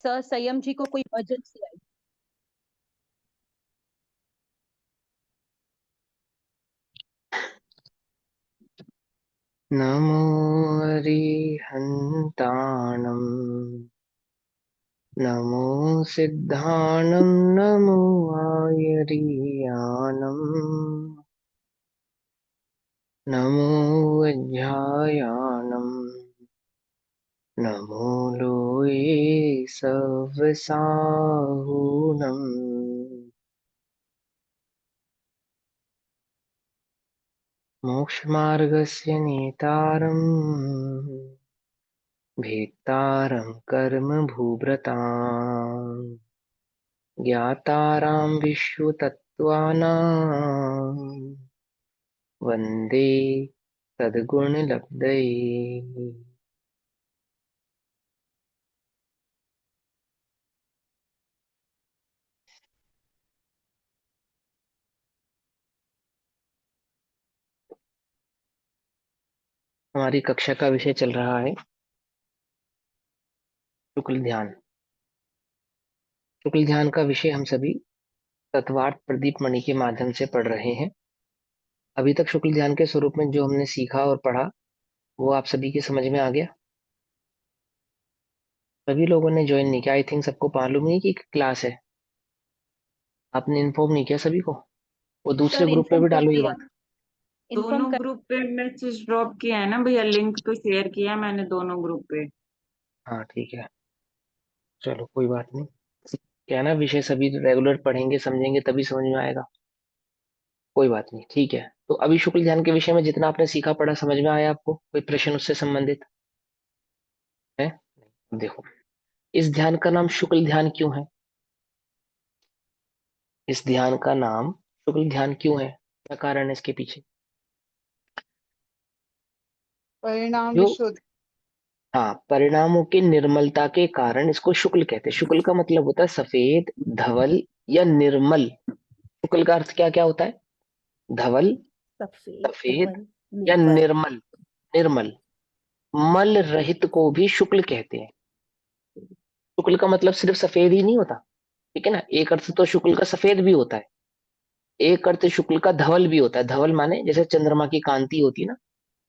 संयम जी को कोई इमरजेंसी आई। नमो अरिहन्ताणम् नमो सिद्धाणं नमो आयर्याणम् नमो वज्रायाणम् नमो लोये सवसाहूनम् मोक्षमार्गस्य नेतारम् भेत्तारं कर्म भूभृताम् ज्ञातारां विश्वतत्त्वानां वन्दे सद्गुणलब्धये। हमारी कक्षा का विषय चल रहा है शुक्ल ध्यान। शुक्ल ध्यान का विषय हम सभी तत्वार्थ प्रदीप मणि के माध्यम से पढ़ रहे हैं। अभी तक शुक्ल ध्यान के स्वरूप में जो हमने सीखा और पढ़ा वो आप सभी के समझ में आ गया। सभी लोगों ने ज्वाइन नहीं किया। आई थिंक सबको मालूम नहीं कि क्लास है। आपने इन्फॉर्म नहीं किया सभी को। वो दूसरे सर ग्रुप पे इन्फॉर्म भी कर डालो ये दिया, बात। इन्फॉर्म दोनों कर। ग्रुप पे मैसेज ड्रॉप किया है ना भैया, लिंक तो शेयर किया है मैंने दोनों ग्रुप पे। हाँ ठीक है, चलो कोई बात नहीं। क्या है ना, विषय सभी रेगुलर पढ़ेंगे समझेंगे तभी समझ में आएगा। कोई बात नहीं, ठीक है। तो अभी शुक्ल ध्यान के विषय में जितना आपने सीखा पढ़ा समझ में आया आपको? कोई प्रश्न उससे संबंधित है? देखो, इस ध्यान का नाम शुक्ल ध्यान क्यों है? इस ध्यान का नाम शुक्ल ध्यान क्यों है? क्या कारण है इसके पीछे? परिणाम जो विशुद्ध। हाँ, परिणामों की निर्मलता के कारण इसको शुक्ल कहते हैं। शुक्ल का मतलब होता है सफेद, धवल या निर्मल। शुक्ल का अर्थ क्या क्या होता है? धवल, सफेद, सफेद धवल, या निर्मल। निर्मल। निर्मल, मल रहित को भी शुक्ल कहते हैं। शुक्ल का मतलब सिर्फ सफेद ही नहीं होता, ठीक है ना। एक अर्थ तो शुक्ल का सफेद भी होता है, एक अर्थ शुक्ल का धवल भी होता है। धवल माने जैसे चंद्रमा की कांति होती है ना,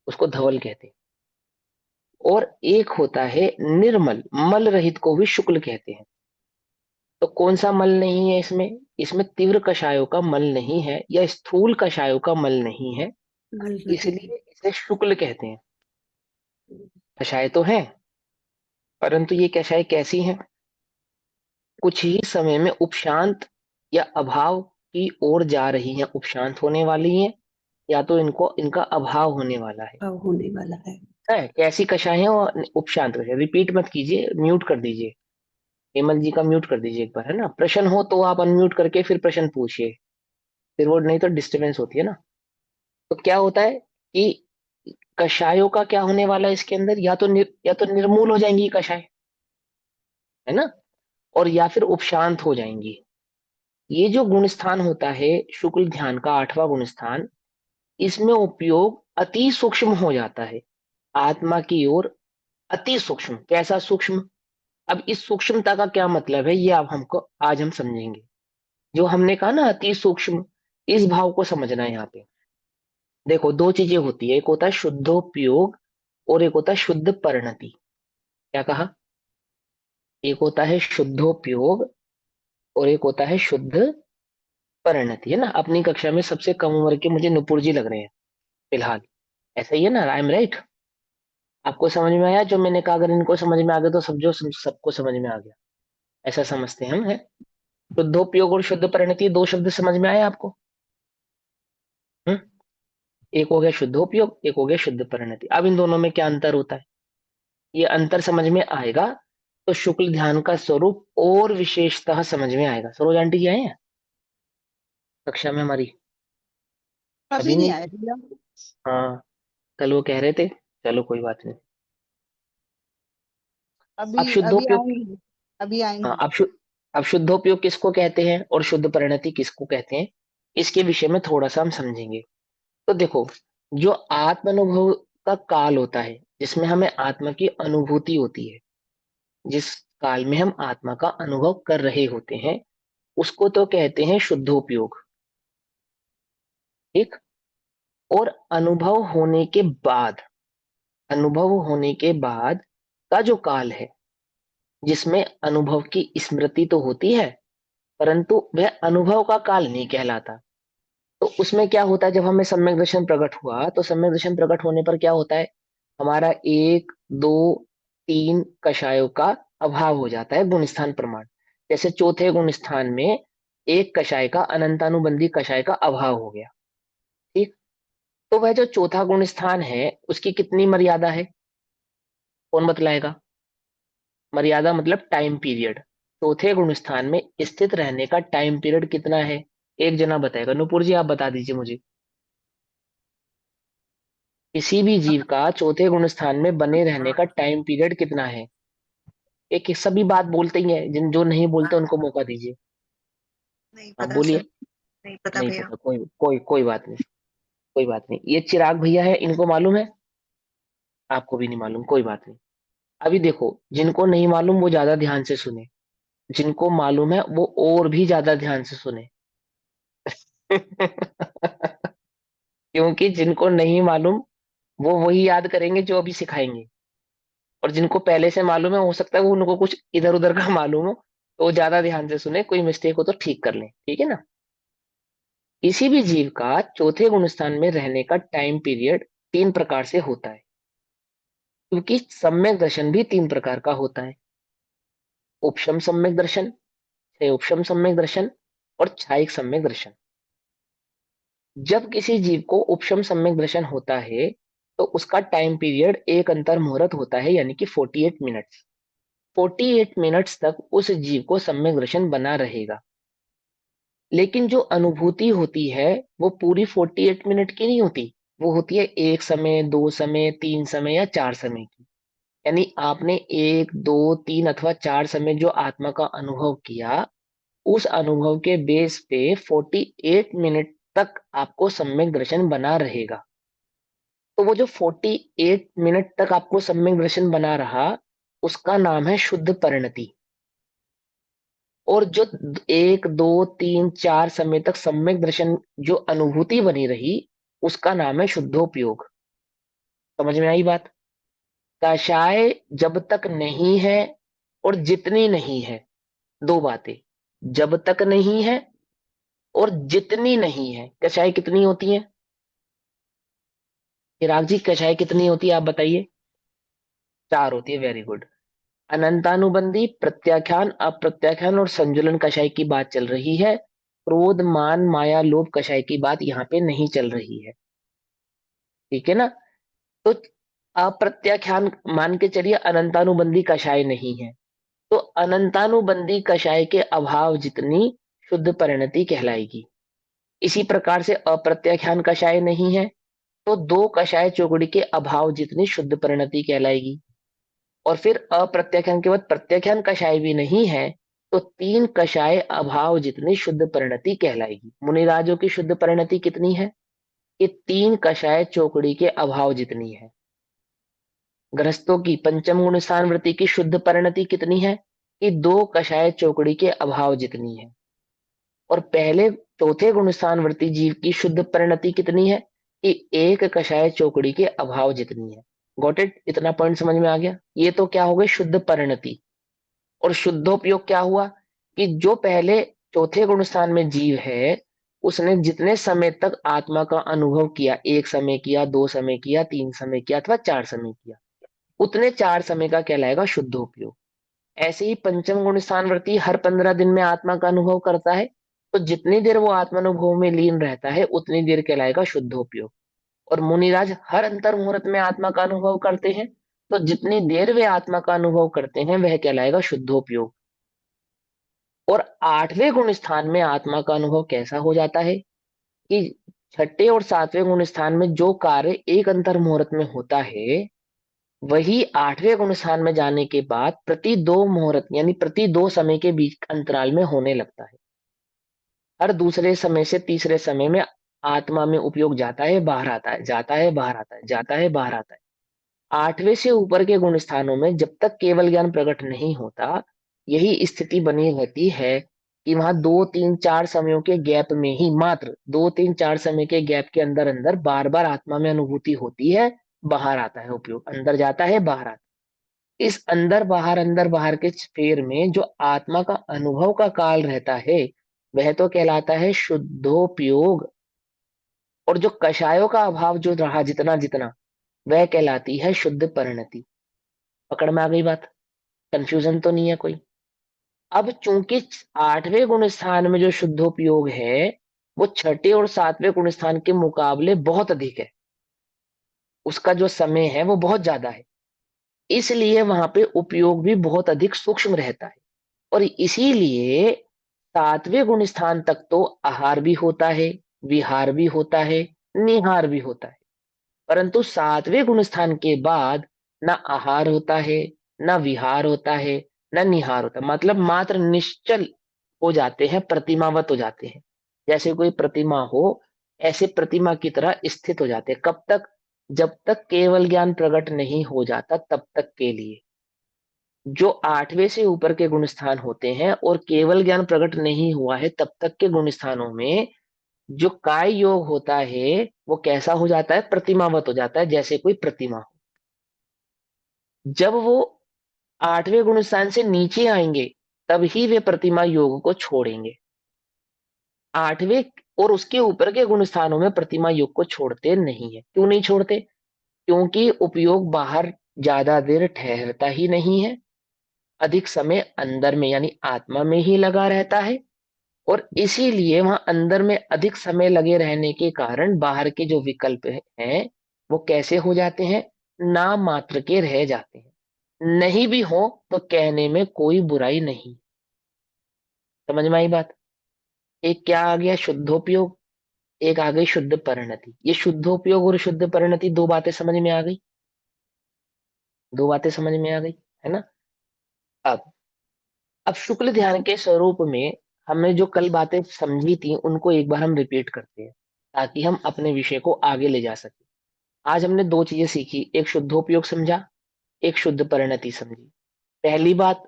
उसको धवल कहते हैं। और एक होता है निर्मल, मल रहित को भी शुक्ल कहते हैं। तो कौन सा मल नहीं है इसमें? इसमें तीव्र कषायों का मल नहीं है या स्थूल कषायों का मल नहीं है, इसलिए इसे शुक्ल कहते हैं। कषाय तो है, परंतु ये कषाय कैसी हैं? कुछ ही समय में उपशांत या अभाव की ओर जा रही हैं, उपशांत होने वाली हैं, या तो इनको इनका अभाव होने वाला है। होने वाला है। कैसी कषाय है और उपशांत कषाय? रिपीट मत कीजिए, म्यूट कर दीजिए। हेमल जी का म्यूट कर दीजिए एक बार, है ना। प्रश्न हो तो आप अनम्यूट करके फिर प्रश्न पूछिए, फिर वो नहीं तो डिस्टरबेंस होती है ना। तो क्या होता है कि कषायों का क्या होने वाला है इसके अंदर? या तो निर्मूल हो जाएंगी कषाय, है ना, और या फिर उपशांत हो जाएंगी। ये जो गुण स्थान होता है शुक्ल ध्यान का, आठवां गुण स्थान, इसमें उपयोग अति सूक्ष्म हो जाता है, आत्मा की ओर अति सूक्ष्म। कैसा सूक्ष्म? अब इस सूक्ष्मता का क्या मतलब है ये आप हमको आज हम समझेंगे। जो हमने कहा ना अति सूक्ष्म, इस भाव को समझना है यहाँ पे। देखो, दो चीजें होती है, एक होता है शुद्धोपयोग और एक होता है शुद्ध परिणति। क्या कहा? एक होता है शुद्धोपयोग और एक होता है शुद्ध परिणति, है ना। अपनी कक्षा में सबसे कम उम्र के मुझे नुपुर जी लग रहे हैं फिलहाल। ऐसा ही है ना? I am right? आपको समझ में आया जो मैंने कहा? अगर इनको समझ में आ गया तो सबको समझ में आ गया, ऐसा समझते हैं हम, है। शुद्धोपयोग और शुद्ध परिणति, दो शब्द समझ में आए आपको? हम्म। एक हो गया शुद्धोपयोग, एक हो गया शुद्ध परिणति। अब इन दोनों में क्या अंतर होता है, ये अंतर समझ में आएगा तो शुक्ल ध्यान का स्वरूप और विशेषतः समझ में आएगा। सरोज आंटी जी आए हैं कक्षा में हमारी? अभी अभी नहीं नहीं? आए भैया। हाँ, कल वो कह रहे थे। चलो कोई बात नहीं। अब अभी अभी शुद्धोपयोग, आएंगे, अभी हाँ, आएंगे। अब शुद्धोपयोग किसको कहते हैं और शुद्ध परिणति किसको कहते हैं, इसके विषय में थोड़ा सा हम समझेंगे। तो देखो, जो आत्म अनुभव का काल होता है, जिसमें हमें आत्मा की अनुभूति होती है, जिस काल में हम आत्मा का अनुभव कर रहे होते हैं, उसको तो कहते हैं शुद्धोपयोग। ठीक। और अनुभव होने के बाद का जो काल है, जिसमें अनुभव की स्मृति तो होती है, परंतु वह अनुभव का काल नहीं कहलाता। तो उसमें क्या होता है, जब हमें सम्यक दर्शन प्रकट हुआ, तो सम्यक दर्शन प्रकट होने पर क्या होता है, हमारा 1 2 3 कषायों का अभाव हो जाता है गुणस्थान प्रमाण। जैसे चौथे गुणस्थान में एक कषाय का, अनंतानुबंधी कषाय का अभाव हो गया। ठीक। तो वह जो चौथा गुणस्थान है, उसकी कितनी मर्यादा है, कौन बतलाएगा? मर्यादा मतलब टाइम पीरियड। चौथे गुणस्थान में स्थित रहने का टाइम पीरियड कितना है, एक जना बताएगा। नुपुर जी आप बता दीजिए मुझे। किसी भी जीव का चौथे गुण स्थान में बने रहने का टाइम पीरियड कितना है? एक सभी बात बोलते ही हैं, जिन जो नहीं बोलते उनको मौका दीजिए। नहीं आप पता बोलिए। सर, नहीं पता नहीं भैया। पता, कोई कोई कोई बात नहीं, कोई बात नहीं। ये चिराग भैया है, इनको मालूम है, आपको भी नहीं मालूम, कोई बात नहीं। अभी देखो, जिनको नहीं मालूम वो ज्यादा ध्यान से सुने, जिनको मालूम है वो और भी ज्यादा ध्यान से सुने। क्योंकि जिनको नहीं मालूम वो वही याद करेंगे जो अभी सिखाएंगे, और जिनको पहले से मालूम है, हो सकता है वो उनको कुछ इधर उधर का मालूम हो, तो वो ज्यादा ध्यान से सुने, कोई मिस्टेक हो तो ठीक कर लें। ठीक है ना? किसी भी जीव का चौथे गुणस्थान में रहने का टाइम पीरियड 3 प्रकार से होता है, क्योंकि सम्यक दर्शन भी 3 प्रकार का होता है। उपशम सम्यक दर्शन, उपशम सम्यक दर्शन और छायिक सम्यक दर्शन। जब किसी जीव को उपशम सम्यक दर्शन होता है, तो उसका टाइम पीरियड एक अंतर मुहूर्त होता है, यानी कि 48 मिनट्स। 48 मिनट्स तक उस जीव को सम्यक दर्शन बना रहेगा। लेकिन जो अनुभूति होती है वो पूरी 48 मिनट की नहीं होती, वो होती है 1 समय, 2 समय, 3 समय या 4 समय की। यानी आपने 1 2 3 अथवा 4 समय जो आत्मा का अनुभव किया, उस अनुभव के बेस पे 48 मिनट तक आपको सम्यक दर्शन बना रहेगा। तो वो जो 48 मिनट तक आपको सम्यक दर्शन बना रहा, उसका नाम है शुद्ध परिणति। और जो 1 2 3 4 समय तक सम्यक दर्शन जो अनुभूति बनी रही, उसका नाम है शुद्धोपयोग। समझ में आई बात? कषाय जब तक नहीं है और जितनी नहीं है, दो बातें। जब तक नहीं है और जितनी नहीं है, कषाय कितनी होती है? चिराग जी कषाय कितनी होती है आप बताइए। 4 होती है, वेरी गुड। अनंतानुबंधी, प्रत्याख्यान, अप्रत्याख्यान और संजुलन कषाय की बात चल रही है। क्रोध, मान, माया, लोभ कषाय की बात यहाँ पे नहीं चल रही है। ठीक है ना? तो अप्रत्याख्यान मान के चलिए अनंतानुबंधी कषाय नहीं है, तो अनंतानुबंधी कषाय के अभाव जितनी शुद्ध परिणति कहलाएगी। इसी प्रकार से अप्रत्याख्यान कषाय नहीं है, तो 2 कषाय चौकड़ी के अभाव जितनी शुद्ध परिणति कहलाएगी। और फिर अप्रत्याख्यान के बाद प्रत्याख्यान कषाय भी नहीं है, तो 3 कषाय अभाव जितनी शुद्ध परिणति कहलाएगी। मुनिराजों की शुद्ध परिणति कितनी है? ये 3 कषाय चौकड़ी के अभाव जितनी है। गृहस्थों की पंचम गुण स्थान वृत्ति की शुद्ध परिणति कितनी है? कि 2 कषाय चौकड़ी के अभाव जितनी है। और पहले चौथे गुण स्थान वृत्ति जीव की शुद्ध परिणति कितनी है? कि 1 कषाय चौकड़ी के अभाव जितनी है। Got it? इतना पॉइंट समझ में आ गया? ये तो क्या हो गई शुद्ध परिणति। और शुद्धोपयोग क्या हुआ? कि जो पहले चौथे गुण स्थान में जीव है, उसने जितने समय तक आत्मा का अनुभव किया, 1 समय किया, 2 समय किया, 3 समय किया अथवा 4 समय किया, उतने 4 समय का कहलाएगा शुद्धोपयोग। ऐसे ही पंचम गुण स्थान वृत्ति हर 15 दिन में आत्मा का अनुभव करता है, तो जितनी देर वो आत्मानुभव में लीन रहता है उतनी देर कहलाएगा शुद्धोपयोग। और मुनिराज हर अंतर मुहूर्त में आत्मा का अनुभव करते हैं, तो जितनी देर वे आत्मा का अनुभव करते हैं वह कहलाएगा शुद्धोपयोग। और 8वें गुण स्थान में आत्मा का अनुभव कैसा हो जाता है? कि 6ठे और 7वें गुण स्थान में जो कार्य एक अंतर मुहूर्त में होता है, वही 8वें गुण स्थान में जाने के बाद प्रति 2 मुहूर्त यानी प्रति 2 समय के बीच अंतराल में होने लगता है। हर दूसरे समय से तीसरे समय में आत्मा में उपयोग जाता है, बाहर आता है, जाता है, बाहर आता है, जाता है, बाहर आता है। 8वें से ऊपर के गुण स्थानों में जब तक केवल ज्ञान प्रकट नहीं होता, यही स्थिति बनी रहती है कि वहां 2 3 4 समयों के गैप में ही, मात्र 2 3 4 समय के गैप के अंदर अंदर बार बार आत्मा में अनुभूति होती है, बाहर आता है उपयोग, अंदर जाता है बाहर आता है। इस अंदर बाहर के स्फेयर में जो आत्मा का अनुभव का काल रहता है वह तो कहलाता है शुद्धोपयोग, और जो कषायों का अभाव जो रहा जितना जितना वह कहलाती है शुद्ध परिणति। पकड़ में आ गई बात? कंफ्यूजन तो नहीं है कोई? अब चूंकि 8वें गुण स्थान में जो शुद्धोपयोग है वो 6ठे और 7वें गुण स्थान के मुकाबले बहुत अधिक है, उसका जो समय है वो बहुत ज्यादा है, इसलिए वहां पे उपयोग भी बहुत अधिक सूक्ष्म रहता है। और इसीलिए 7वें गुण स्थान तक तो आहार भी होता है, विहार भी होता है, निहार भी होता है, परंतु 7वें गुण स्थान के बाद ना आहार होता है, ना विहार होता है, ना निहार होता है। मतलब मात्र निश्चल हो जाते हैं, प्रतिमावत हो जाते हैं, जैसे कोई प्रतिमा हो ऐसे प्रतिमा की तरह स्थित हो जाते हैं। कब तक? जब तक केवल ज्ञान प्रकट नहीं हो जाता तब तक के लिए। जो 8वें से ऊपर के गुण स्थान होते हैं और केवल ज्ञान प्रकट नहीं हुआ है तब तक के गुण स्थानों में जो काय योग होता है वो कैसा हो जाता है? प्रतिमावत हो जाता है, जैसे कोई प्रतिमा हो। जब वो 8वें गुण स्थान से नीचे आएंगे तब ही वे प्रतिमा योग को छोड़ेंगे। 8वें और उसके ऊपर के गुण स्थानों में प्रतिमा योग को छोड़ते नहीं है। क्यों नहीं छोड़ते? क्योंकि उपयोग बाहर ज्यादा देर ठहरता ही नहीं है, अधिक समय अंदर में यानी आत्मा में ही लगा रहता है, और इसीलिए वहां अंदर में अधिक समय लगे रहने के कारण बाहर के जो विकल्प हैं वो कैसे हो जाते हैं? नाम मात्र के रह जाते हैं। नहीं भी हो तो कहने में कोई बुराई नहीं। समझ में आई बात? एक क्या आ गया? शुद्धोपयोग, एक आ गई शुद्ध परिणति। ये शुद्धोपयोग और शुद्ध परिणति दो बातें समझ में आ गई, दो बातें समझ में आ गई, है ना? अब अब शुक्ल ध्यान के स्वरूप में हमने जो कल बातें समझी थी उनको एक बार हम रिपीट करते हैं ताकि हम अपने विषय को आगे ले जा सके। आज हमने दो चीजें सीखी, एक शुद्धोपयोग समझा, एक शुद्ध परिणति समझी। पहली बात,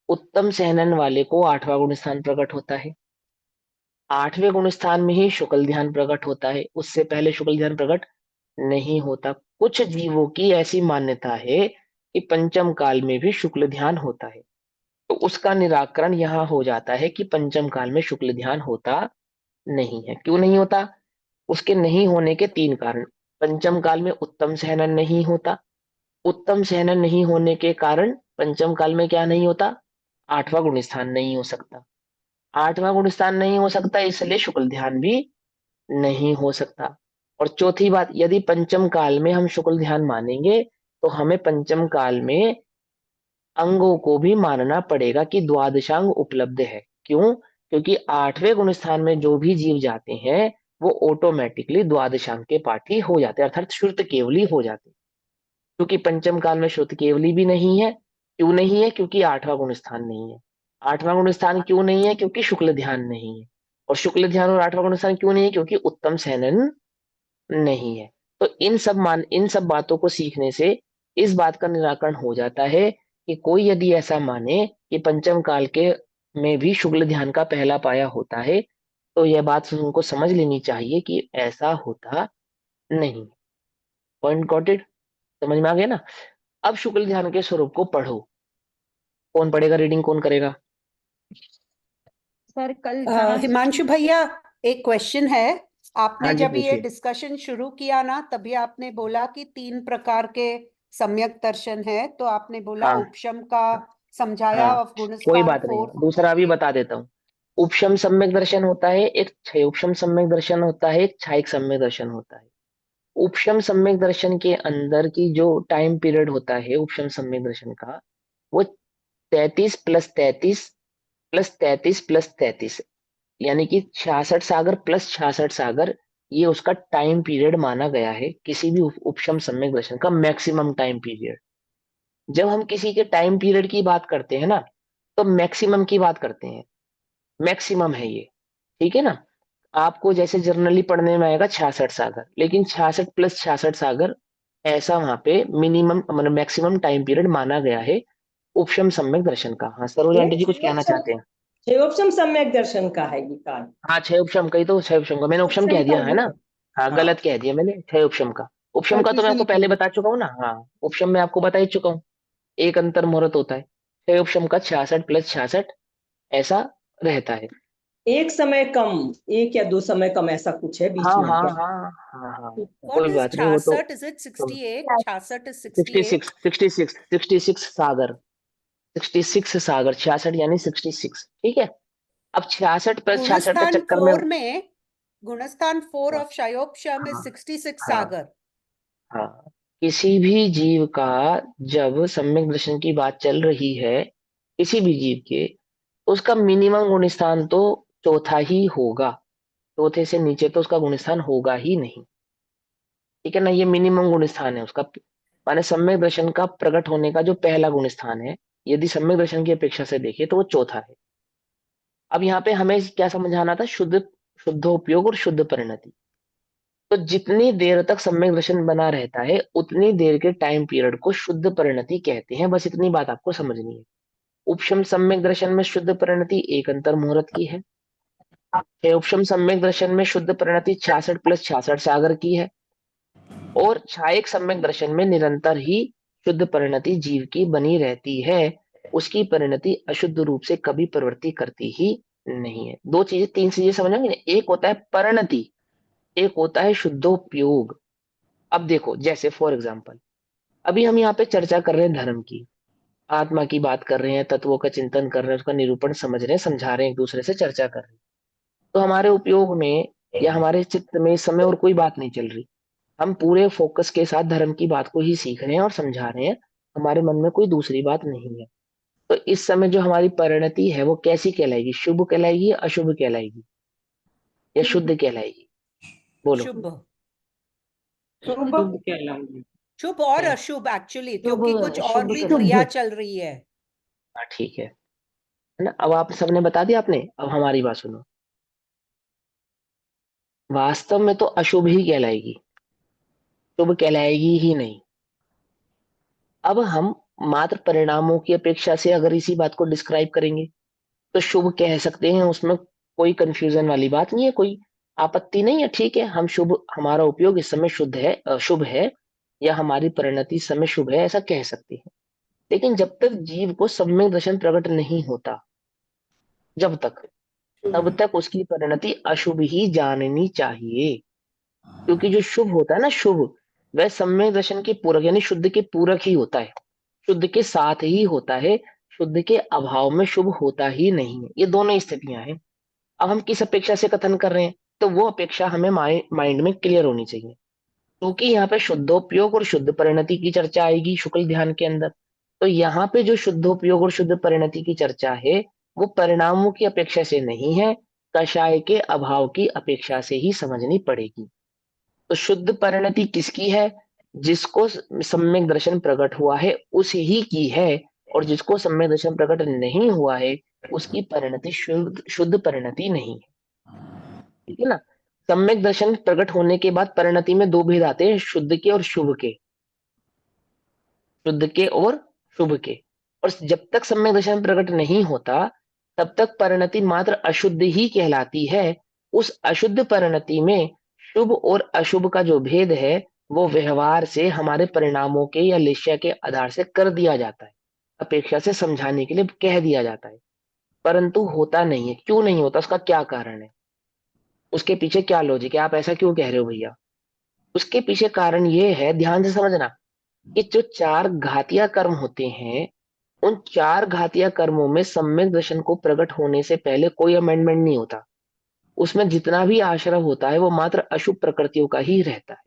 उत्तम सहनन वाले को 8वां गुण स्थान प्रकट होता है, 8वें गुण स्थान में ही शुक्ल ध्यान प्रकट होता है, उससे पहले शुक्ल ध्यान प्रकट नहीं होता। कुछ जीवों की ऐसी मान्यता है कि पंचम काल में भी शुक्ल ध्यान होता है, तो उसका निराकरण यहां हो जाता है कि पंचम काल में शुक्ल ध्यान होता नहीं है। क्यों नहीं होता? उसके नहीं होने के 3 कारण। पंचम काल में उत्तम सहनन नहीं होता, उत्तम सहनन नहीं होने के कारण पंचम काल में क्या नहीं होता? 8वां गुण स्थान नहीं हो सकता, 8वां गुण स्थान नहीं हो सकता इसलिए शुक्ल ध्यान भी नहीं हो सकता। और चौथी बात, यदि पंचम काल में हम शुक्ल ध्यान मानेंगे तो हमें पंचम काल में अंगों को भी मानना पड़ेगा कि द्वादशांग उपलब्ध है। क्यों? क्योंकि 8वें गुण स्थान में जो भी जीव जाते हैं वो ऑटोमेटिकली द्वादशांग के पाठी हो जाते हैं, अर्थात श्रुत केवली हो जाते हैं। क्योंकि पंचम काल में श्रुत केवली भी नहीं है। क्यों नहीं है? क्योंकि 8वां गुण स्थान नहीं है। 8वां गुण स्थान क्यों नहीं है? क्योंकि शुक्ल ध्यान नहीं है। और शुक्ल ध्यान और 8वां गुण स्थान क्यों नहीं है? क्योंकि उत्तम सहनन नहीं है। तो इन सब बातों को सीखने से इस बात का निराकरण हो जाता है कि कोई यदि ऐसा माने कि पंचम काल के में भी शुक्ल ध्यान का पहला पाया होता है तो यह बात उनको समझ लेनी चाहिए कि ऐसा होता नहीं। Point got it? समझ में आ गया ना? अब शुक्ल ध्यान के स्वरूप को पढ़ो। कौन पढ़ेगा? रीडिंग कौन करेगा? सर कल जहाँ हिमांशु भैया, एक क्वेश्चन है। आपने हाँ जी, जब ये पूछिए। डिस्कशन शुरू किया ना तभी आपने बोला कि 3 प्रकार के सम्यक दर्शन है, तो आपने बोला हाँ उपशम का समझाया हाँ, और कोई गुणस्थान बात नहीं, 4। दूसरा भी बता देता हूँ। उपशम सम्यक दर्शन होता है, एक क्षय उपशम सम्यक दर्शन होता है, एक छायिक सम्यक दर्शन होता है। उपशम सम्यक दर्शन के अंदर की जो टाइम पीरियड होता है उपशम सम्यक दर्शन का, वो 33 + 33 + 33 + 33, यानी कि 66 सागर प्लस 66 सागर, ये उसका टाइम पीरियड माना गया है किसी भी उपशम सम्यक दर्शन का मैक्सिमम टाइम पीरियड। जब हम किसी के टाइम पीरियड की बात करते हैं ना तो मैक्सिमम की बात करते हैं, मैक्सिमम है ये, ठीक है ना? आपको जैसे जर्नली पढ़ने में आएगा 66 सागर, लेकिन 66 + 66 सागर ऐसा वहां पे मिनिमम मतलब मैक्सिमम टाइम पीरियड माना गया है उपशम सम्यक दर्शन का। हाँ सरोज आंटी जी कुछ कहना चाहते हैं। क्षयोपशम सम्यक दर्शन का है ये काल। हाँ छह उपशम का ही तो, छह उपशम का मैंने उपशम उपशम कह का दिया है ना। है। हाँ हाँ। गलत कह दिया मैंने, छह उपशम का। उपशम का तो मैं आपको पहले बता चुका हूँ ना। हाँ उपशम में आपको बता ही चुका हूँ, एक अंतर मुहूर्त होता है। छह उपशम का 66+66 ऐसा रहता है। एक समय कम, एक या दो समय कम ऐसा कुछ है बीच हाँ में हाँ क्या? हाँ हाँ हाँ What कोई is बात नहीं वो तो। 66? Is it 68? 66 is 66 68. 66 सागर, 66 सागर, 66 यानी 66, ठीक है। अब 66+66 के गुणस्थान चक्कर में 4 में, गुणस्थान 4 हाँ of Shayopsham is हाँ 66 हाँ सागर. हाँ, किसी भी जीव का जब सम्यक दर्शन की बात चल रही है, किसी भी जीव के, उसका मिनिमम गुणस्थान तो चौथा ही होगा। चौथे से नीचे तो उसका गुणस्थान होगा ही नहीं, ठीक है ना। ये मिनिमम गुणस्थान है उसका, माने सम्यक दर्शन का प्रकट होने का जो पहला गुणस्थान है, यदि सम्यक दर्शन की अपेक्षा से देखें तो वो चौथा है। अब यहाँ पे हमें क्या समझाना था, शुद्धोपयोग और शुद्ध परिणति। तो जितनी देर तक सम्यक दर्शन बना रहता है उतनी देर के टाइम पीरियड को शुद्ध परिणति कहते हैं। बस इतनी बात आपको समझनी है। उपशम सम्यक दर्शन में शुद्ध परिणति एक अंतर मुहूर्त की है। उपशम सम्यक दर्शन में शुद्ध परिणति 66+66 सागर की है। और छायक सम्यक दर्शन में निरंतर ही शुद्ध परिणति जीव की बनी रहती है, उसकी परिणति अशुद्ध रूप से कभी प्रवृत्ति करती ही नहीं है। दो चीजें, तीन चीजें समझेंगे ना। एक होता है परिणति, एक होता है शुद्धोपयोग। अब देखो जैसे फॉर एग्जाम्पल, अभी हम यहाँ पे चर्चा कर रहे हैं धर्म की, आत्मा की बात कर रहे हैं, तत्वों का चिंतन कर रहे हैं, उसका निरूपण समझ रहे हैं, समझा रहे हैं, एक दूसरे से चर्चा कर रहे हैं। तो हमारे उपयोग में या हमारे चित्त में इस समय और कोई बात नहीं चल रही, हम पूरे फोकस के साथ धर्म की बात को ही सीख रहे हैं और समझा रहे हैं, हमारे मन में कोई दूसरी बात नहीं है। तो इस समय जो हमारी परिणति है वो कैसी कहलाएगी, शुभ कहलाएगी या अशुभ कहलाएगी या शुद्ध कहलाएगी? बोलो। शुभ. शुभ कहलाएगी। शुभ और है। अशुभ एक्चुअली, शुभ, क्योंकि कुछ और शुभ भी शुभ। क्रिया चल रही है. हाँ ठीक है ना। अब आप सबने बता दिया आपने, अब हमारी बात सुनो। वास्तव में तो अशुभ ही कहलाएगी, शुभ कहलाएगी ही नहीं। अब हम मात्र परिणामों की अपेक्षा से अगर इसी बात को डिस्क्राइब करेंगे तो शुभ कह सकते हैं, उसमें कोई कंफ्यूजन वाली बात नहीं है, कोई आपत्ति नहीं है, ठीक है। हम शुभ, हमारा उपयोग इस समय शुद्ध है, शुभ है, या हमारी परिणति इस समय शुभ है, ऐसा कह सकते हैं। लेकिन जब तक जीव को सम्यक दर्शन प्रकट नहीं होता, जब तक, तब तक उसकी परिणति अशुभ ही जाननी चाहिए। क्योंकि जो शुभ होता है ना, शुभ, वह सम्यक दर्शन के पूरक यानी शुद्ध के पूरक ही होता है, शुद्ध के साथ ही होता है, शुद्ध के अभाव में शुभ होता ही नहीं है। ये दोनों स्थितियां हैं। अब हम किस अपेक्षा से कथन कर रहे हैं, तो वो अपेक्षा हमें माइंड में क्लियर होनी चाहिए। क्योंकि यहाँ पे शुद्धोपयोग और शुद्ध परिणति की चर्चा आएगी शुक्ल ध्यान के अंदर। तो यहाँ पे जो शुद्धोपयोग और शुद्ध परिणति की चर्चा है वो परिणामों की अपेक्षा से नहीं है, कषाय के अभाव की अपेक्षा से ही समझनी पड़ेगी। तो शुद्ध परिणति किसकी है, जिसको सम्यक दर्शन प्रकट हुआ है उस ही की है, और जिसको सम्यक दर्शन प्रकट नहीं हुआ है उसकी परिणति शुद्ध परिणति नहीं है, ठीक है ना। सम्यक दर्शन प्रकट होने के बाद परिणति में दो भेद आते हैं, शुद्ध के और शुभ के, शुद्ध के और शुभ के। और जब तक सम्यक दर्शन प्रकट नहीं होता तब तक परिणति मात्र अशुद्ध ही कहलाती है। उस अशुद्ध परिणति में शुभ और अशुभ का जो भेद है वो व्यवहार से हमारे परिणामों के या लक्ष्य के आधार से कर दिया जाता है, अपेक्षा से समझाने के लिए कह दिया जाता है, परंतु होता नहीं है। क्यों नहीं होता, उसका क्या कारण है, उसके पीछे क्या लॉजिक है, आप ऐसा क्यों कह रहे हो भैया? उसके पीछे कारण ये है, ध्यान से समझना, कि जो चार घातिया कर्म होते हैं उन चार घातिया कर्मों में सम्यक दर्शन को प्रकट होने से पहले कोई अमेंडमेंट नहीं होता। उसमें जितना भी आश्रव होता है वो मात्र अशुभ प्रकृतियों का ही रहता है।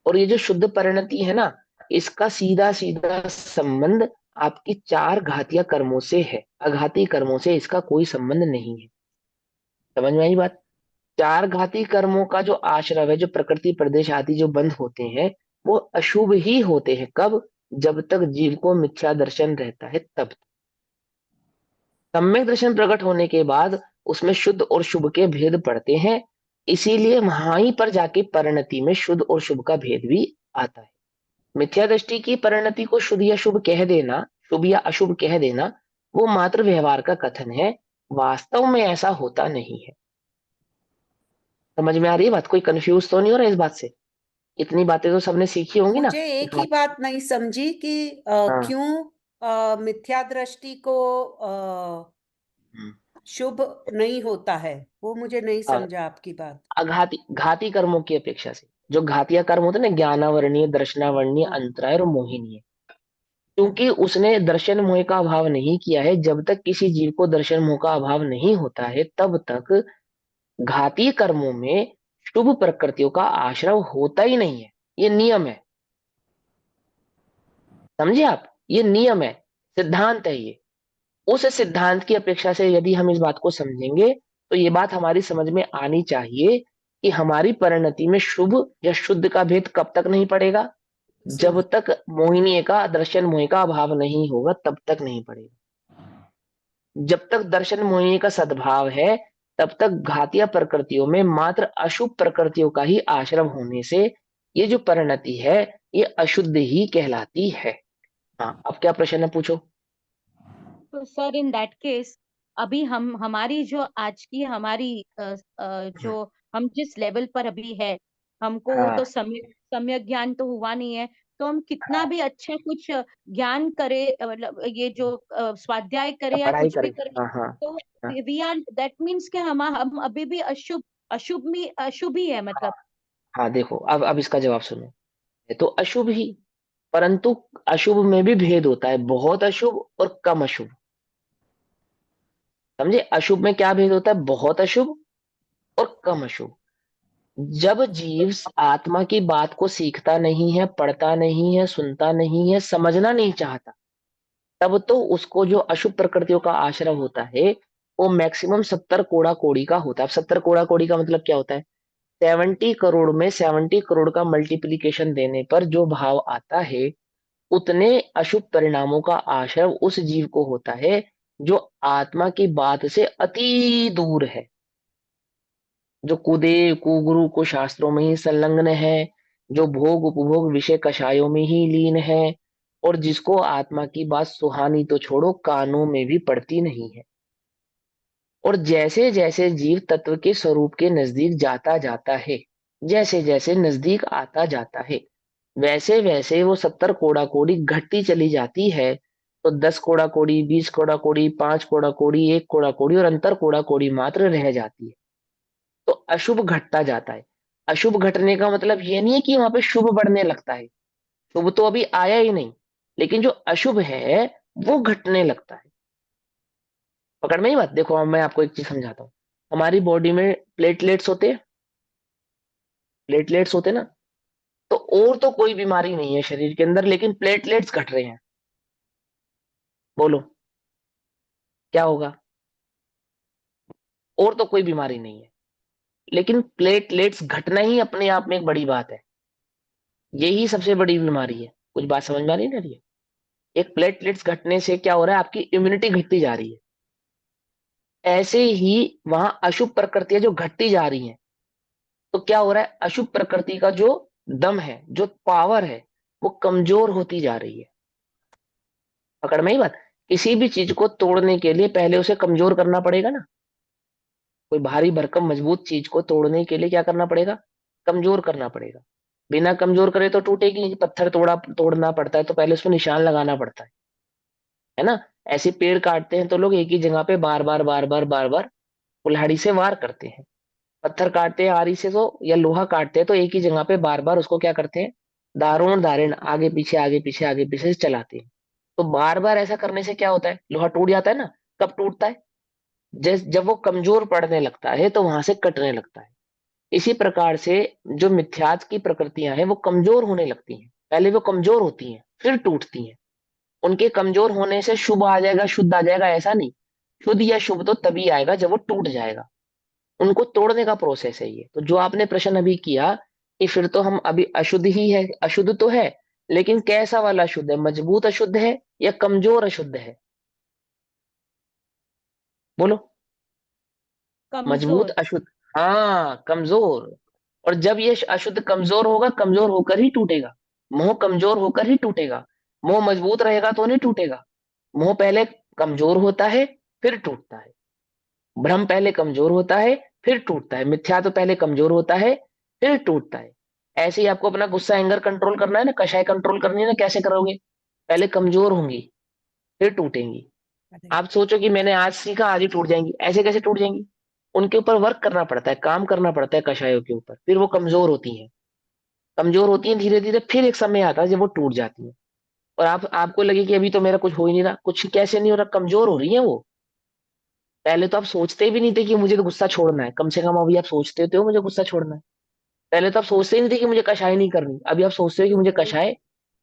और ये जो शुद्ध परिणति है ना, इसका सीधा सीधा संबंध आपकी चार घातिया कर्मों से है, अघाती कर्मों से इसका कोई संबंध नहीं है। समझ में आई बात? चार घाती कर्मों का जो आश्रव है, जो प्रकृति प्रदेश आदि जो बंध होते हैं वो अशुभ ही होते हैं। कब? जब तक जीव को मिथ्या दर्शन रहता है तब। सम्यक दर्शन प्रकट होने के बाद उसमें शुद्ध और शुभ के भेद पड़ते हैं, इसीलिए वहां पर जाके परिणति में शुद्ध और शुभ का भेद भी आता है। मिथ्या दृष्टि की परिणति को शुद्ध या शुभ कह देना, शुभ या अशुभ कह देना वो मात्र व्यवहार का कथन है, वास्तव में ऐसा होता नहीं है। समझ में आ रही है बात? कोई कंफ्यूज तो नहीं हो रहा इस बात से? इतनी बातें तो सबने सीखी होंगी ना। मुझे एक ही बात नहीं समझी कि हाँ। क्यों मिथ्या दृष्टि को हम्म। शुभ नहीं होता है, वो मुझे नहीं हाँ, समझा आपकी बात। घाती कर्मों की अपेक्षा से जो घातिया कर्म होते हैं ना, ज्ञानावरणीय, दर्शनावरणीय, हाँ, अंतराय और मोहिनीय, क्योंकि उसने दर्शन मोह का अभाव नहीं किया है, जब तक किसी जीव को दर्शन मोह का अभाव नहीं होता है तब तक घाती कर्मों में शुभ प्रकृतियों का आश्रय होता ही नहीं है। ये नियम है, समझे आप? ये नियम है, सिद्धांत है ये। उस सिद्धांत की अपेक्षा से यदि हम इस बात को समझेंगे तो ये बात हमारी समझ में आनी चाहिए कि हमारी परिणति में शुभ या शुद्ध का भेद कब तक नहीं पड़ेगा? जब तक मोहिनी का दर्शन मोह का अभाव नहीं होगा तब तक नहीं पड़ेगा। जब तक दर्शन मोहिनी का सद्भाव है तब तक घातिया प्रकृतियों में मात्र अशुभ प्रकृतियों का ही आश्रय होने से ये जो परिणति है ये अशुद्ध ही कहलाती है। हाँ, अब क्या प्रश्न है, पूछो। तो सर इन दैट केस अभी हम हमारी जो आज की हमारी जो हम जिस लेवल पर अभी है, हमको वो हाँ तो सम्यक ज्ञान तो हुआ नहीं है। तो हम कितना हाँ, भी अच्छा कुछ ज्ञान करे, मतलब ये जो स्वाध्याय करे या पढ़ाई कुछ भी करें। करे, हाँ हाँ तो हाँ वी आर दैट मीन्स कि हम अभी भी अशुभ ही है हाँ मतलब। हाँ, देखो अब इसका जवाब सुनो। ये तो अशुभ ही, परंतु अशुभ में भी भेद होता है, बहुत अशुभ और कम अशुभ। समझे? अशुभ में क्या भेद होता है? बहुत अशुभ और कम अशुभ। जब जीव आत्मा की बात को सीखता नहीं है, पढ़ता नहीं है, सुनता नहीं है, समझना नहीं चाहता, तब तो उसको जो अशुभ प्रकृतियों का आश्रय होता है वो मैक्सिमम 70 कोड़ा कोड़ी का होता है। अब 70 कोड़ा कोड़ी का मतलब क्या होता है? 70 करोड़ में 70 करोड़ का मल्टीप्लीकेशन देने पर जो भाव आता है उतने अशुभ परिणामों का आश्रय उस जीव को होता है जो आत्मा की बात से अति दूर है, जो कुदेव कुगुरु को शास्त्रों में ही संलग्न है, जो भोग उपभोग विषय कषायों में ही लीन है, और जिसको आत्मा की बात सुहानी तो छोड़ो कानों में भी पड़ती नहीं है। और जैसे जैसे जीव तत्व के स्वरूप के नजदीक जाता जाता है, जैसे जैसे नजदीक आता जाता है, वैसे वैसे वो 70 कोड़ा कोड़ी घटती चली जाती है। तो 10 कोड़ा कोड़ी, 20 कोड़ा कोड़ी, 5 कोड़ा कोड़ी, 1 कोड़ा कोड़ी और अंतर कोड़ा कोड़ी मात्र रह जाती है। तो अशुभ घटता जाता है। अशुभ घटने का मतलब ये नहीं है कि वहां पे शुभ बढ़ने लगता है, शुभ तो अभी आया ही नहीं, लेकिन जो अशुभ है वो घटने लगता है। पकड़ में ही बात? देखो अब मैं आपको एक चीज समझाता हूँ। हमारी बॉडी में प्लेटलेट्स होते हैं, प्लेटलेट्स होते हैं ना, तो और तो कोई बीमारी नहीं है शरीर के अंदर, लेकिन प्लेटलेट्स घट रहे हैं, बोलो क्या होगा? और तो कोई बीमारी नहीं है, लेकिन प्लेटलेट्स घटना ही अपने आप में एक बड़ी बात है। यही सबसे बड़ी बीमारी है। कुछ बात समझ में आ रही है ना? एक प्लेटलेट्स घटने से क्या हो रहा है? आपकी इम्यूनिटी घटती जा रही है। ऐसे ही वहां अशुभ प्रकृतियां जो घटती जा रही हैं, तो क्या हो रहा है? अशुभ प्रकृति का जो दम है, जो पावर है, वो कमजोर होती जा रही है। पकड़ में ही बात? किसी भी चीज को तोड़ने के लिए पहले उसे कमजोर करना पड़ेगा ना। कोई भारी भरकम मजबूत चीज को तोड़ने के लिए क्या करना पड़ेगा? कमजोर करना पड़ेगा। बिना कमजोर करे तो टूटेगी नहीं। पत्थर तोड़ना पड़ता है तो पहले उसमें निशान लगाना पड़ता है ना? ऐसे पेड़ काटते हैं तो लोग एक ही जगह पे बार बार बार बार बार बार कुल्हाड़ी से वार करते हैं। पत्थर काटते हैं आरी से तो, या लोहा काटते हैं तो एक ही जगह पे बार बार उसको क्या करते हैं? दारों दारेण आगे पीछे आगे पीछे आगे पीछे से चलाते हैं। तो बार बार ऐसा करने से क्या होता है? लोहा टूट जाता है ना। कब टूटता है? जब वो कमजोर पड़ने लगता है तो वहां से कटने लगता है। इसी प्रकार से जो मिथ्यात्व की प्रकृतियां हैं वो कमजोर होने लगती हैं। पहले वो कमजोर होती हैं फिर टूटती हैं। उनके कमजोर होने से शुभ आ जाएगा, शुद्ध आ जाएगा, ऐसा नहीं। शुद्ध या शुभ तो तभी आएगा जब वो टूट जाएगा। उनको तोड़ने का प्रोसेस है ये। तो जो आपने प्रश्न अभी किया कि फिर तो हम अभी अशुद्ध ही है, अशुद्ध तो है, लेकिन कैसा वाला अशुद्ध है? मजबूत अशुद्ध है या कमजोर अशुद्ध है? बोलो। मजबूत कमजोर। अशुद्ध, हाँ कमजोर। और जब ये अशुद्ध कमजोर होगा, कमजोर होकर ही टूटेगा। मोह कमजोर होकर ही टूटेगा। मोह मजबूत रहेगा तो नहीं टूटेगा। मोह पहले कमजोर होता है फिर टूटता है, भ्रम पहले कमजोर होता है फिर टूटता है, मिथ्या तो पहले कमजोर होता है फिर टूटता है। ऐसे ही आपको अपना गुस्सा एंगर कंट्रोल करना है ना, कषाय कंट्रोल करनी है ना, कैसे करोगे? पहले कमजोर होंगी फिर टूटेंगी। आप सोचो कि मैंने आज सीखा आज ही टूट जाएंगी, ऐसे कैसे टूट जाएंगी? उनके ऊपर वर्क करना पड़ता है, काम करना पड़ता है कषायों के ऊपर, फिर वो कमजोर होती हैं। कमजोर होती हैं धीरे धीरे, फिर एक समय आता है जब वो टूट जाती है। और आपको लगे कि अभी तो मेरा कुछ हो ही नहीं रहा, कुछ कैसे नहीं हो रहा, कमजोर हो रही है वो। पहले तो आप सोचते भी नहीं थे कि मुझे तो गुस्सा छोड़ना है, कम से कम अभी आप सोचते तो हो मुझे गुस्सा छोड़ना है। पहले तो आप सोचते ही नहीं थे कि मुझे कषाय नहीं करनी, अभी आप सोचते हो कि मुझे कषाय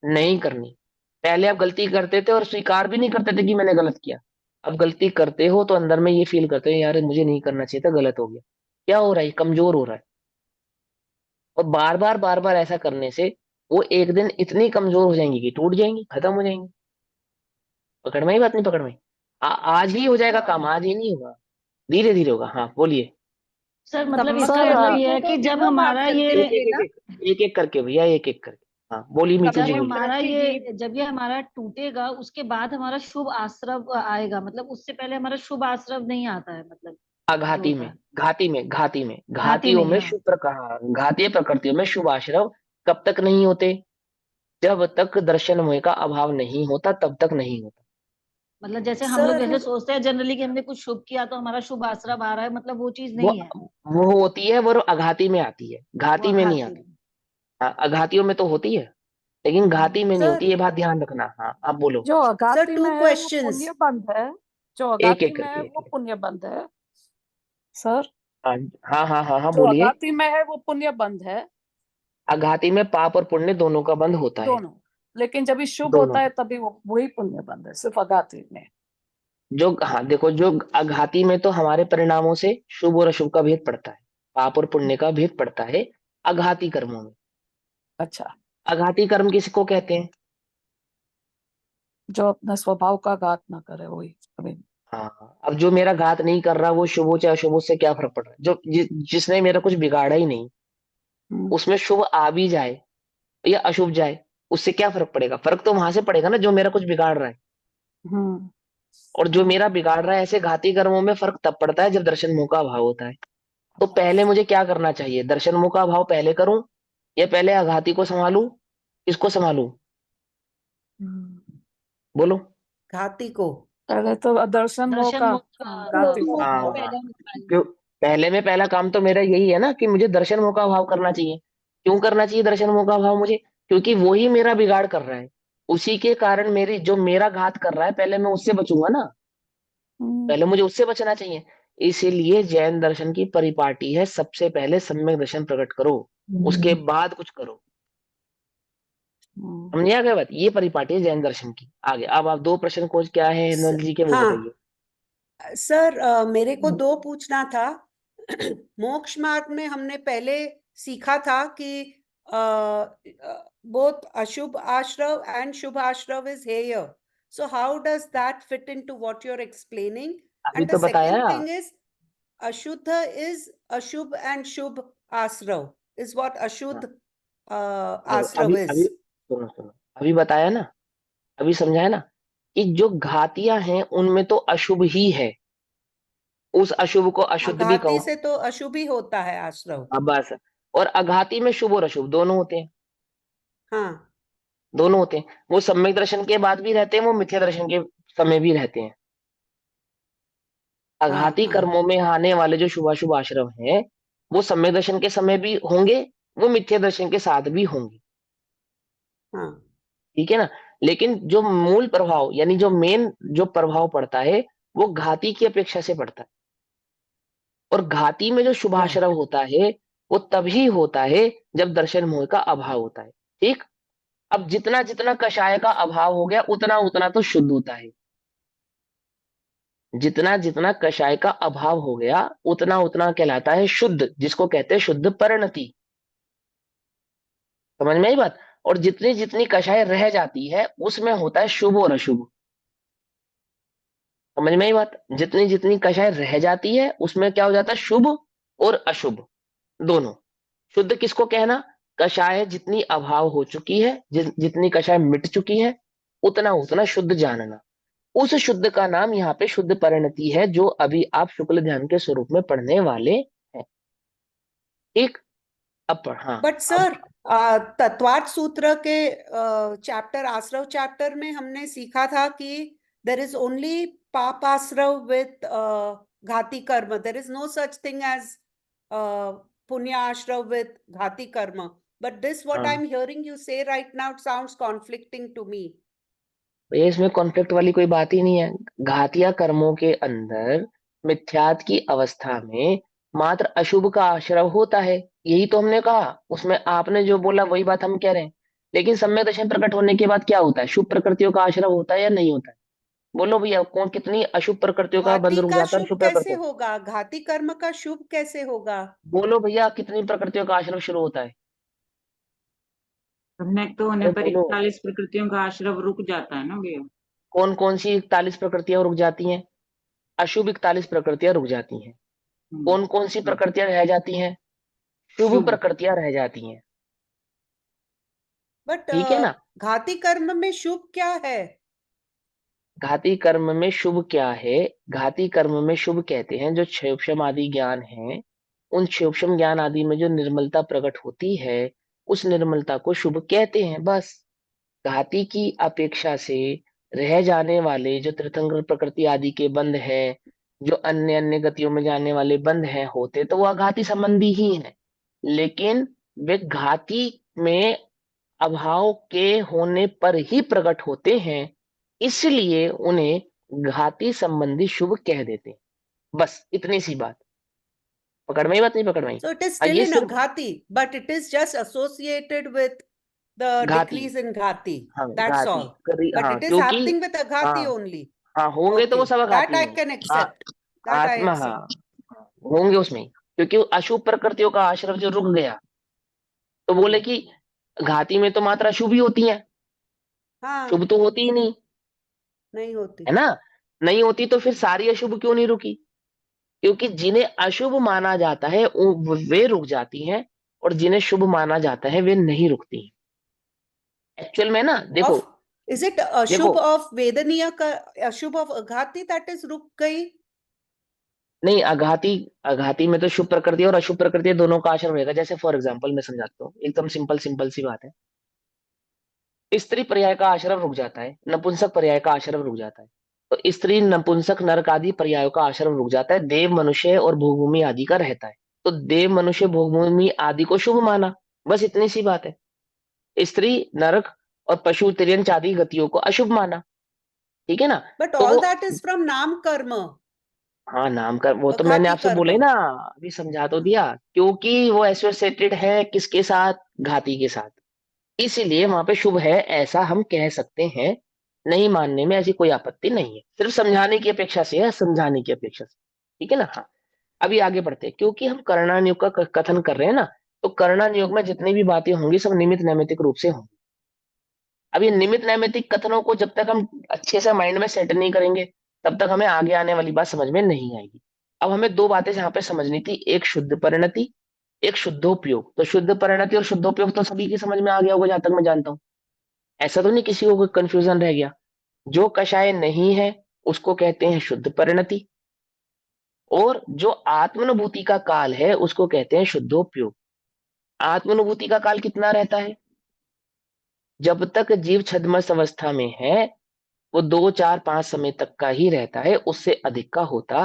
नहीं करनी। पहले आप गलती करते थे और स्वीकार भी नहीं करते थे कि मैंने गलत किया। अब गलती करते हो तो अंदर में ये फील करते हो यार मुझे नहीं करना चाहिए था, गलत हो गया। क्या हो रहा है? कमजोर हो रहा है। और बार बार ऐसा करने से वो एक दिन इतनी कमजोर हो जाएंगी कि टूट जाएंगी, खत्म हो जाएंगी। पकड़ में ही बात नहीं? पकड़ में आज ही हो जाएगा काम, आज ही नहीं होगा, धीरे धीरे होगा। हाँ बोलिए। सर मतलब तब इसका तक मतलब ये तो है कि जब दोनों बात हमारा करते ये रहेंगे ना। एक एक करके भैया, एक एक करके। हाँ बोलिए मीतू तब जी जब तक बोलिए। हमारा रखी जी। ये जब ये हमारा टूटेगा उसके बाद हमारा शुभ आश्रव आएगा, मतलब उससे पहले हमारा शुभ आश्रव नहीं आता है, मतलब जो घाती होता में, है घाती में, घाती में, घाती में घातियों ही, में हाँ। शुभ प्रकार, घातीय प्रकृतियों में शुभ आश्रव कब तक नहीं होते? जब तक दर्शनमय का अभाव नहीं होता तब तक नहीं होता। मतलब जैसे हम लोग सर ऐसे सोचते हैं जनरली कि हमने कुछ शुभ किया तो हमारा शुभ आश्रव आ रहा है, मतलब वो चीज वो नहीं है। वो होती है, वो अघाती में आती है, वो घाती में नहीं घाती आती। में। हाँ अघातियों में तो होती है, लेकिन घाती में नहीं सर होती, ये बात ध्यान रखना। हाँ आप बोलो। जो सर अगाती टू में है वो क्वेश्चंस। पुण्य बंध है, जो एक अगाती एक में है करके, एक वो एक। पुण्य बंध है सर। हाँ हाँ हाँ हाँ हाँ जो बोलिए। अगाती में है वो पुण्य बंध है, अघाती में पाप और पुण्य दोनों का बंध होता है। दोनों। लेकिन जब ये शुभ दोनों होता है का। तभी वो वही पुण्य बंध है, सिर्फ अगाती में। जो हाँ देखो, जो अघाती में तो हमारे परिणामों से शुभ और अशुभ का भेद पड़ता है, पाप और पुण्य का भेद पड़ता है अघाती कर्मों में। अच्छा, अघाती कर्म किसको कहते हैं? जो अपना स्वभाव का घात ना करे वही अभी। हाँ अब जो मेरा घात नहीं कर रहा वो शुभ हो चाहे अशुभ, उससे क्या फर्क पड़ रहा है? जो जिसने मेरा कुछ बिगाड़ा ही नहीं, हम्म, उसमें शुभ आ भी जाए या अशुभ जाए, उससे क्या फर्क पड़ेगा? फर्क तो वहां से पड़ेगा ना जो मेरा कुछ बिगाड़ रहा है। हम्म, और जो मेरा बिगाड़ रहा है, ऐसे घाती कर्मों में फर्क तब पड़ता है जब दर्शन मोह का अभाव होता है। तो पहले मुझे क्या करना चाहिए? दर्शन मोह का अभाव पहले करूं या पहले आघाती को संभालूं? किसको संभालूं? हम्म। बोलो। घाती को। पहले तो दर्शन मोह दर्शन का, मुख घाती को हाँ संभालना। क्यों? पहले में पहला काम तो मेरा यही है ना कि मुझे दर्शन मोह का अभाव करना चाहिए। क्यों करना चाहिए दर्शन मोह का अभाव मुझे? क्योंकि वो ही मेरा बिगाड़ कर रहा है, उसी के कारण मेरी जो मेरा घात कर रहा है, पहले मैं उससे बचूंगा ना, हम्म, पहले मुझे उससे बचना चाहिए। इसीलिए जैन दर्शन की परिपाटी है, सबसे पहले सम्यक दर्शन प्रकट करो, उसके बाद कुछ करो। हम्म। समझे आ गया बात? ये परिपाटी है जैन दर्शन की। आगे अब आप दो प्रश्न खोज क्या है स- नंद जी के, वो हाँ बताइए। सर, मेरे को दो पूछना था। मोक्ष मार्ग में हमने पहले सीखा था कि बोथ अशुभ आश्रव एंड शुभ आश्रव इज हेय. So how does that fit into what you're explaining? अभी And the तो बताया। second thing is Ashuddha is Ashubh and Shubh Asrav is what Ashuddh देखो Asrav अभी अभी is. सुनो सुनो, अभी बताया ना, अभी समझाया ना कि जो घातियां हैं उनमें तो अशुभ ही है, उस अशुभ को अशुद्ध भी घाती कहो। से तो अशुभ ही होता है आश्रव. अब बस। और अघाती में शुभ और अशुभ दोनों होते हैं, हाँ दोनों होते हैं। वो सम्यक दर्शन के बाद भी रहते हैं, वो मिथ्या दर्शन के समय भी रहते हैं। हाँ आघाती हाँ कर्मों में आने वाले जो शुभाशुभ आश्रम है, वो सम्यक दर्शन के समय भी होंगे, वो मिथ्या दर्शन के साथ भी होंगे। हाँ ठीक है ना? लेकिन जो मूल प्रभाव यानी जो मेन जो प्रभाव पड़ता है, वो घाती की अपेक्षा से पड़ता है। और घाती में जो राइट. शुभाशरव होता है, वो तभी होता है जब दर्शन मोह का अभाव होता है। ठीक। अब जितना जितना कषाय का अभाव हो गया उतना उतना तो शुद्ध होता है, जितना जितना कषाय का अभाव हो गया उतना उतना कहलाता है शुद्ध, जिसको कहते हैं शुद्ध परिणति। समझ में आई बात? और जितनी जितनी कषाय रह जाती है उसमें होता है शुभ और अशुभ। समझ में आई बात? जितनी जितनी कषाय रह जाती है उसमें क्या हो जाता है? शुभ और अशुभ दोनों। शुद्ध किसको कहना? कषाय जितनी अभाव हो चुकी है, जितनी कषाय मिट चुकी है, उतना उतना शुद्ध जानना। उस शुद्ध का नाम यहाँ पे शुद्ध परिणति है, जो अभी आप शुक्ल ध्यान के स्वरूप में पढ़ने वाले हैं। ठीक, हाँ बट सर तत्वार्थ सूत्र के चैप्टर आश्रव चैप्टर में हमने सीखा था कि देर इज ओनली पाप आश्रव विथ घाती कर्म, there is no such thing as पुण्य आश्रव विथ घाती कर्म, but this what I am hearing you say right now sounds conflicting to me. भैया इसमें कॉन्फ्लिक्ट वाली कोई बात ही नहीं है। घातिया कर्मों के अंदर मिथ्यात की अवस्था में मात्र अशुभ का आश्रव होता है, यही तो हमने कहा। उसमें आपने जो बोला वही बात हम कह रहे हैं। लेकिन सम्यक दर्शन प्रकट होने के बाद क्या होता है? शुभ प्रकृतियों का आश्रव होता है या नहीं होता है? बोलो भैया, कौन कितनी अशुभ प्रकृतियों का बंध घाती रुक का जाता है और शुभ शुभ कैसे प्रकृतियों? होगा? घाती कर्म का शुभ कैसे होगा? बोलो भैया, कितनी प्रकृतियों का आश्रव शुरू होता है? सम्यक तो होने अरे पर बोलो, 41 प्रकृतियों का आश्रव रुक जाता है ना भैया। कौन कौन सी 41 प्रकृतियां रुक जाती हैं? अशुभ 41 प्रकृतियां रुक जाती हैं। कौन कौन सी प्रकृतियां रह जाती हैं? शुभ शुभ। प्रकृतियां रह जाती हैं। बट ठीक है ना? घाती कर्म में शुभ क्या है? घाती कर्म में शुभ क्या है? घाती कर्म में शुभ कहते हैं जो क्षेपशम आदि ज्ञान है, उन क्षेपशम ज्ञान आदि में जो निर्मलता प्रकट होती है, उस निर्मलता को शुभ कहते हैं। बस घाती की अपेक्षा से रह जाने वाले जो तीर्थंकर प्रकृति आदि के बंध है, जो अन्य अन्य गतियों में जाने वाले बंध हैं, होते तो वह घाती संबंधी ही है, लेकिन वे घाती में अभाव के होने पर ही प्रकट होते हैं, इसलिए उन्हें घाती संबंधी शुभ कह देते हैं। बस इतनी सी बात। पकड़ में ही बात नहीं? पकड़ में ही? So it is हाँ, still ये in सिर्फ Aghati, but it is just associated with the घाती, decrease in Ghati. हाँ That's घाती all. But हाँ, it is क्योंकि happening with Aghati हाँ only. हाँ होंगे तो वो Okay, सब that घाती I में can accept. That I आत्मा, accept. हाँ होंगे उसमें ही। क्योंकि अशुभ प्रकृतियों का आश्रम जो रुक गया, तो बोले कि घाती में तो मात्र अशुभ ही होती है, हाँ, शुभ तो होती ही नहीं, नहीं होती। है ना? नहीं होती तो फिर सारी अशुभ क्यों नहीं रुकी? क्योंकि जिन्हें अशुभ माना जाता है वे रुक जाती हैं, और जिन्हें शुभ माना जाता है वे नहीं रुकती हैं। एक्चुअल में ना देखो, Of, is it देखो Ashubh of Vedaniya ka Ashubh of Aghati that is रुक गई? नहीं, अघाती, अघाती में तो शुभ प्रकृति और अशुभ प्रकृति दोनों का आश्रम रहेगा। जैसे फॉर एग्जांपल मैं समझाता हूँ, एकदम सिंपल सिंपल सी बात है। स्त्री पर्याय का आश्रम रुक जाता है, नपुंसक पर्याय का आश्रम रुक जाता है, तो स्त्री नपुंसक नरक आदि पर्यायों का आश्रम रुक जाता है, देव मनुष्य और भोगभूमि आदि का रहता है। तो देव मनुष्य भोगभूमि आदि को शुभ माना, बस इतनी सी बात है। स्त्री नरक और पशु तिर्यंच आदि गतियों को अशुभ माना। ठीक है ना? But तो all वो, that is from Nam Karma. हाँ नाम का वो तो मैंने Aghati आपसे बोला ही कर्म। ना, अभी समझा तो दिया। क्योंकि वो एसोसिएटेड है किसके साथ? घाती के साथ, इसीलिए वहां पे शुभ है, ऐसा हम कह सकते हैं। नहीं मानने में ऐसी कोई आपत्ति नहीं है, सिर्फ समझाने की अपेक्षा से है, समझाने की अपेक्षा से। ठीक है ना? हाँ, अभी आगे बढ़ते हैं। क्योंकि हम कर्णानुयोग का कथन कर रहे हैं ना, तो कर्णानुयोग में जितनी भी बातें होंगी सब निमित्त नैमित्तिक रूप से होंगी। अब ये निमित्त नैमित्तिक कथनों को जब तक हम अच्छे से माइंड में सेट नहीं करेंगे, तब तक हमें आगे आने वाली बात समझ में नहीं आएगी। अब हमें दो बातें यहाँ पे समझनी थी, एक शुद्ध परिणति, एक शुद्धोपयोग। तो शुद्ध परिणति और शुद्धोपयोग तो सभी की समझ में आ गया होगा जहां तक मैं जानता हूँ। ऐसा तो नहीं किसी को कोई कंफ्यूजन रह गया? जो कषाय नहीं है उसको कहते हैं शुद्ध परिणति, और जो आत्मानुभूति का काल है उसको कहते हैं शुद्धोपयोग। आत्मानुभूति का काल कितना रहता है? जब तक जीव छद्मस अवस्था में है वो 2 4 5 समय तक का ही रहता है, उससे अधिक का होता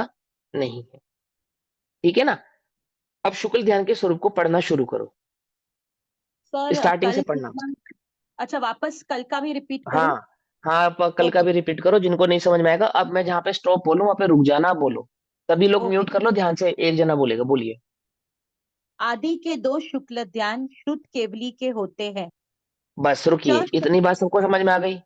नहीं है। ठीक है ना? अब शुक्ल ध्यान के स्वरूप को पढ़ना शुरू करो, सर स्टार्टिंग से कल पढ़ना। अच्छा, वापस कल का भी रिपीट हाँ करूं? हाँ, आप कल का ओके भी रिपीट करो, जिनको नहीं समझ में आएगा। अब मैं जहां पे स्टॉप बोलूं वहां पे रुक जाना, बोलो। सभी लोग ओके। म्यूट कर लो, ध्यान से एक जना बोलेगा, बोलिए। आदि के दो शुक्ल ध्यान शुद्ध केवली के होते हैं। बस रुकिए, इतनी बात सबको समझ में आ गई?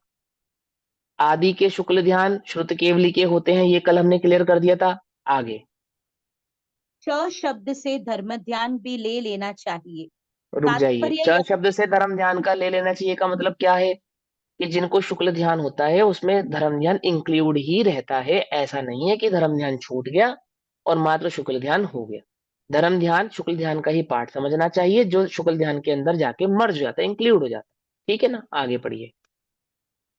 आदि के शुक्ल ध्यान श्रुत केवली के होते हैं, ये कल हमने क्लियर कर दिया था। आगे च शब्द से धर्म ध्यान भी ले लेना चाहिए। रुक जाइए। तात्पर्य च यह शब्द से धर्म ध्यान का ले लेना चाहिए का मतलब क्या है? कि जिनको शुक्ल ध्यान होता है उसमें धर्म ध्यान इंक्लूड ही रहता है। ऐसा नहीं है कि धर्म ध्यान छूट गया और मात्र शुक्ल ध्यान हो गया। धर्म ध्यान शुक्ल ध्यान का ही पार्ट समझना चाहिए, जो शुक्ल ध्यान के अंदर जाके मर्ज हो जाता है, इंक्लूड हो जाता है। ठीक है ना? आगे पढ़िए।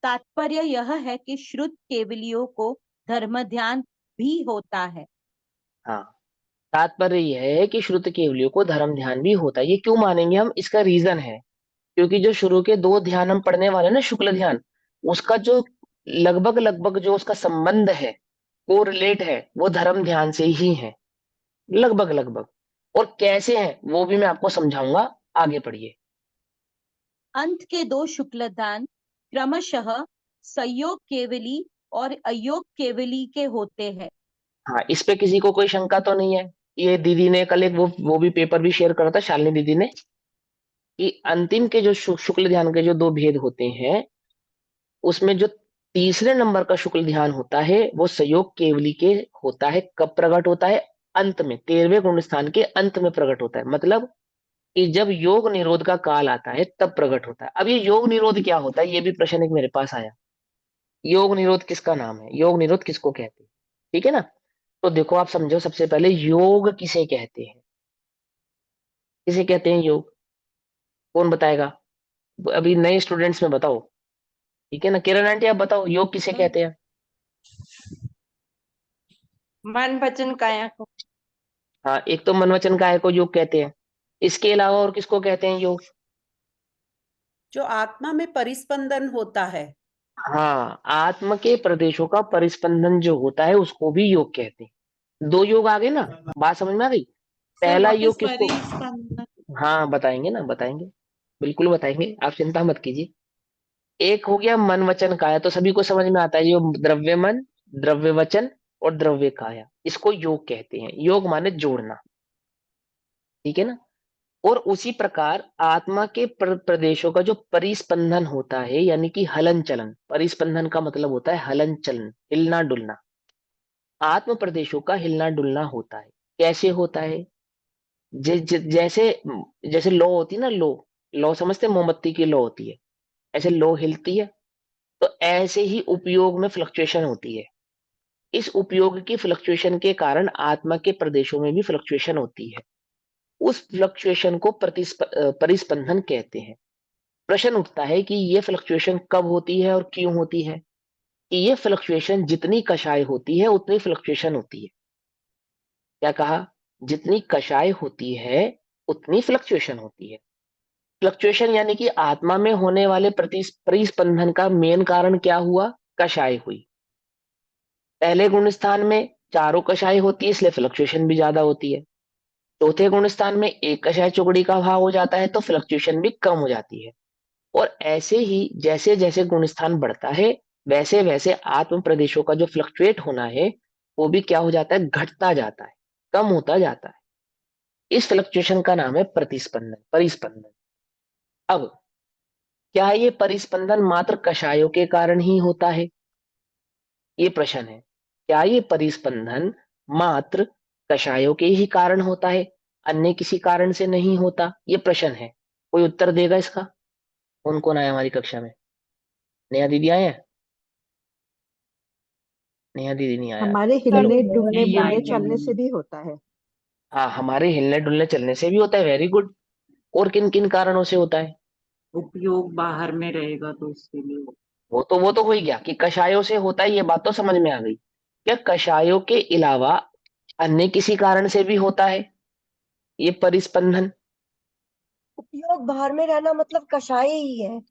तात्पर्य यह है कि श्रुत केवलियों को धर्म ध्यान भी होता है। हाँ, तात्पर्य यह है कि श्रुत केवलियों को धर्म ध्यान भी होता है। ये क्यों मानेंगे हम? इसका रीजन है क्योंकि जो शुरू के 2 ध्यान हम पढ़ने वाले हैं ना, शुक्ल ध्यान, उसका जो लगभग लगभग जो उसका संबंध है, को रिलेट है, वो धर्म ध्यान से ही है, लगभग लगभग। और कैसे है वो भी मैं आपको समझाऊंगा, आगे पढ़िए। अंत के 2 शुक्ल ध्यान क्रमशः संयोग केवली और अयोग केवली के होते हैं। हाँ, इस पे किसी को कोई शंका तो नहीं है? ये दीदी ने कल एक वो भी पेपर भी शेयर करा था, शालिनी दीदी ने, कि अंतिम के जो शुक्ल ध्यान के जो 2 भेद होते हैं, उसमें जो तीसरे नंबर का शुक्ल ध्यान होता है वो संयोग केवली के होता है। कब प्रकट होता है? अंत में, 13वें गुण स्थान के अंत में प्रकट होता है। मतलब कि जब योग निरोध का काल आता है तब प्रकट होता है। अब ये योग निरोध क्या होता है, ये भी प्रश्न एक मेरे पास आया। योग निरोध किसका नाम है? योग निरोध किसको कहते हैं? ठीक है ना? तो देखो, आप समझो, सबसे पहले योग किसे कहते हैं? किसे कहते हैं योग? कौन बताएगा? अभी नए स्टूडेंट्स में बताओ। ठीक है ना? किरण आंटी आप बताओ, योग किसे कहते हैं? मन वचन काया को। हाँ, एक तो मन वचन काया को योग कहते हैं। इसके अलावा और किसको कहते हैं योग? जो आत्मा में परिस्पंदन होता है। हाँ, आत्म के प्रदेशों का परिस्पंदन जो होता है उसको भी योग कहते हैं। 2 योग आ गए ना, बात समझ में आ गई? पहला योग किसको? हाँ, बताएंगे ना, बताएंगे, बिल्कुल बताएंगे, आप चिंता मत कीजिए। एक हो गया मन वचन काया, तो सभी को समझ में आता है, जो द्रव्य मन, द्रव्य वचन और द्रव्य काया, इसको योग कहते हैं। योग माने जोड़ना। ठीक है ना? और उसी प्रकार आत्मा के प्रदेशों का जो परिस्पंदन होता है, यानी कि हलन चलन, परिस्पंदन का मतलब होता है हलन चलन, हिलना डुलना। आत्म प्रदेशों का हिलना डुलना होता है। कैसे होता है? जैसे जैसे लो होती है ना, लो, लो समझते हैं? मोमबत्ती की लो होती है, ऐसे लो हिलती है, तो ऐसे ही उपयोग में फ्लक्चुएशन होती है। इस उपयोग की फ्लक्चुएशन के कारण आत्मा के प्रदेशों में भी फ्लक्चुएशन होती है। उस फ्लक्चुएशन को परिस्पंदन कहते हैं। प्रश्न उठता है कि ये फ्लक्चुएशन कब होती है और क्यों होती है? कि ये फ्लक्चुएशन जितनी कषाय होती है उतनी फ्लक्चुएशन होती है। क्या कहा? जितनी कषाय होती है उतनी फ्लक्चुएशन होती है। फ्लक्चुएशन यानी कि आत्मा में होने वाले परिस्पंदन का मेन कारण क्या हुआ? कषाय हुई। पहले गुण स्थान में चारों कषाय होती है, इसलिए फ्लक्चुएशन भी ज्यादा होती है। चौथे गुण स्थान में एक कषाय चौकड़ी का भाव हो जाता है, तो फ्लक्चुएशन भी कम हो जाती है। और ऐसे ही जैसे जैसे गुण स्थान बढ़ता है, वैसे वैसे आत्म प्रदेशों का जो फ्लक्चुएट होना है वो भी क्या हो जाता है? घटता जाता है, कम होता जाता है। इस फ्लक्चुएशन का नाम है प्रतिस्पंदन, परिस्पंदन। अब क्या ये परिस्पंदन मात्र कषायों के कारण ही होता है? ये प्रश्न है। क्या ये परिस्पंदन मात्र कषायों के ही कारण होता है, अन्य किसी कारण से नहीं होता? ये प्रश्न है। कोई उत्तर देगा इसका? कौन कौन आया हमारी कक्षा में? नेहा दीदी आए हैं? नेहा दीदी नहीं आया। हमारे चलो, हिलने डुलने नहीं बोलने आएगी। चलने से भी होता है। हाँ, हमारे हिलने डुलने चलने से भी होता है। Very good. और किन किन कारणों से होता है? उपयोग बाहर में रहेगा तो उसके लिए। वो तो हो ही गया कि कषायों से होता है, ये बात तो समझ में आ गई। क्या कषायों के अलावा अन्य किसी कारण से भी होता है ये परिस्पंदन? उपयोग बाहर में रहना मतलब कषाय ही है।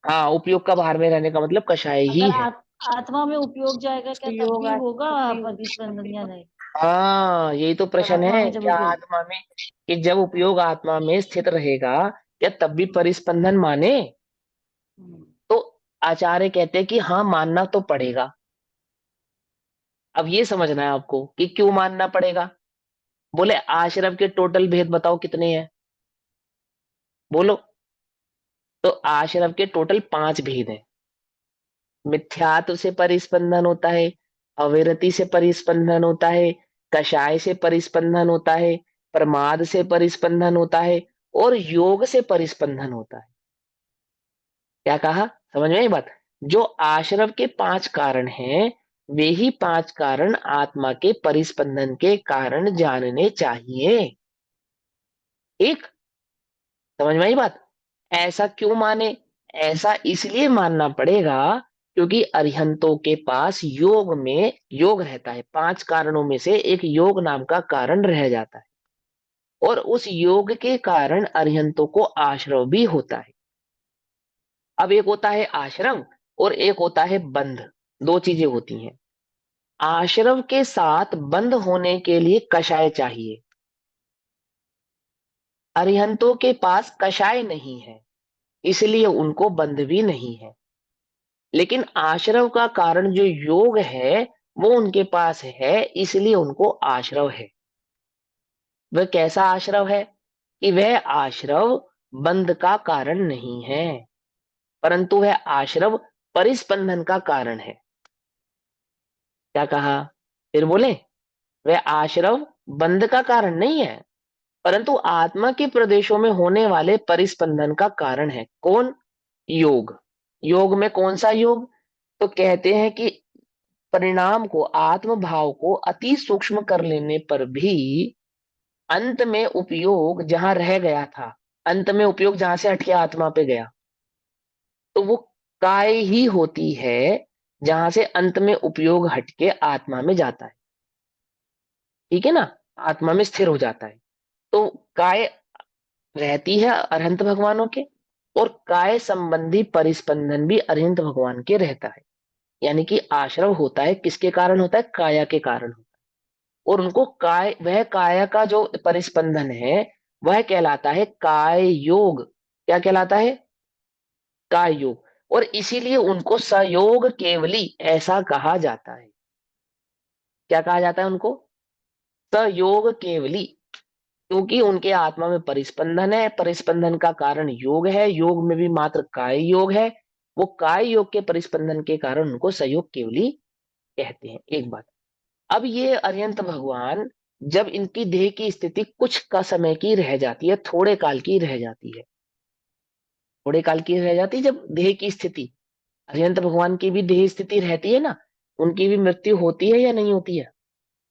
हाँ, उपयोग का बाहर में रहने का मतलब कषाय ही अगर है। आत्मा में उपयोग जाएगा क्या तब उपयोग भी होगा परिस्पंदन या नहीं? हाँ, यही तो प्रश्न आत्मा है। में जब क्या उपयोग आत्मा में, कि जब उपयोग आत्मा में स्थित रहेगा, क्या तब भी परिस्पंदन माने? तो आचार्य कहते हैं कि हाँ, मानना तो पड़ेगा। अब ये समझना है आपको कि क्यों मानना पड़ेगा। बोले आश्रम के टोटल भेद बताओ कितने हैं? बोलो। तो आश्रम के टोटल 5 भेद हैं। मिथ्यात्व से परिस्पंदन होता है, अविरति से परिस्पंदन होता है, कषाय से परिस्पंदन होता है, प्रमाद से परिस्पंदन होता है और योग से परिस्पंदन होता है। क्या कहा? समझ में आई बात? जो आश्रम के 5 कारण हैं, वे ही 5 कारण आत्मा के परिस्पंदन के कारण जानने चाहिए। ठीक? समझ में आई बात? ऐसा क्यों माने? ऐसा इसलिए मानना पड़ेगा क्योंकि अरिहंतों के पास योग में योग रहता है, 5 कारणों में से एक योग नाम का कारण रह जाता है, और उस योग के कारण अरिहंतों को आश्रव भी होता है। अब एक होता है आश्रव और एक होता है बंध, दो चीजें होती हैं। आश्रव के साथ बंध होने के लिए कषाय चाहिए। अरिहंतों के पास कषाय नहीं है, इसलिए उनको बंध भी नहीं है। लेकिन आश्रव का कारण जो योग है वो उनके पास है, इसलिए उनको आश्रव है। वह कैसा आश्रव है कि वह आश्रव बंध का कारण नहीं है, परंतु वह आश्रव परिस्पंदन का कारण है। क्या कहा, फिर बोले? वह आश्रव बंध का कारण नहीं है, परंतु आत्मा के प्रदेशों में होने वाले परिस्पंदन का कारण है। कौन? योग। योग में कौन सा योग? तो कहते हैं कि परिणाम को, आत्म भाव को अति सूक्ष्म कर लेने पर भी अंत में उपयोग जहां रह गया था, अंत में उपयोग जहां से हटके आत्मा पे गया, तो वो काय ही होती है जहां से अंत में उपयोग हटके आत्मा में जाता है। ठीक है ना, आत्मा में स्थिर हो जाता है। तो काय रहती है अरहंत भगवानों के, और काय संबंधी परिस्पंदन भी अरहंत भगवान के रहता है। यानी कि आश्रव होता है, किसके कारण होता है? काया के कारण होता है। और उनको काय, वह काया का जो परिस्पंदन है वह कहलाता है काय योग। क्या कहलाता है? काय योग। और इसीलिए उनको सयोग केवली ऐसा कहा जाता है। क्या कहा जाता है उनको? सयोग केवली, क्योंकि उनके आत्मा में परिस्पंदन है, परिस्पंदन का कारण योग है, योग में भी मात्र काय योग है। वो काय योग के परिस्पंदन के कारण उनको सयोग केवली कहते हैं। एक बात। अब ये अरिहंत भगवान, जब इनकी देह की स्थिति कुछ का समय की रह जाती है, थोड़े काल की रह जाती है, थोड़े काल की रह जाती है जब देह की स्थिति, अरिहंत भगवान की भी देह स्थिति रहती है ना, उनकी भी मृत्यु होती है या नहीं होती है?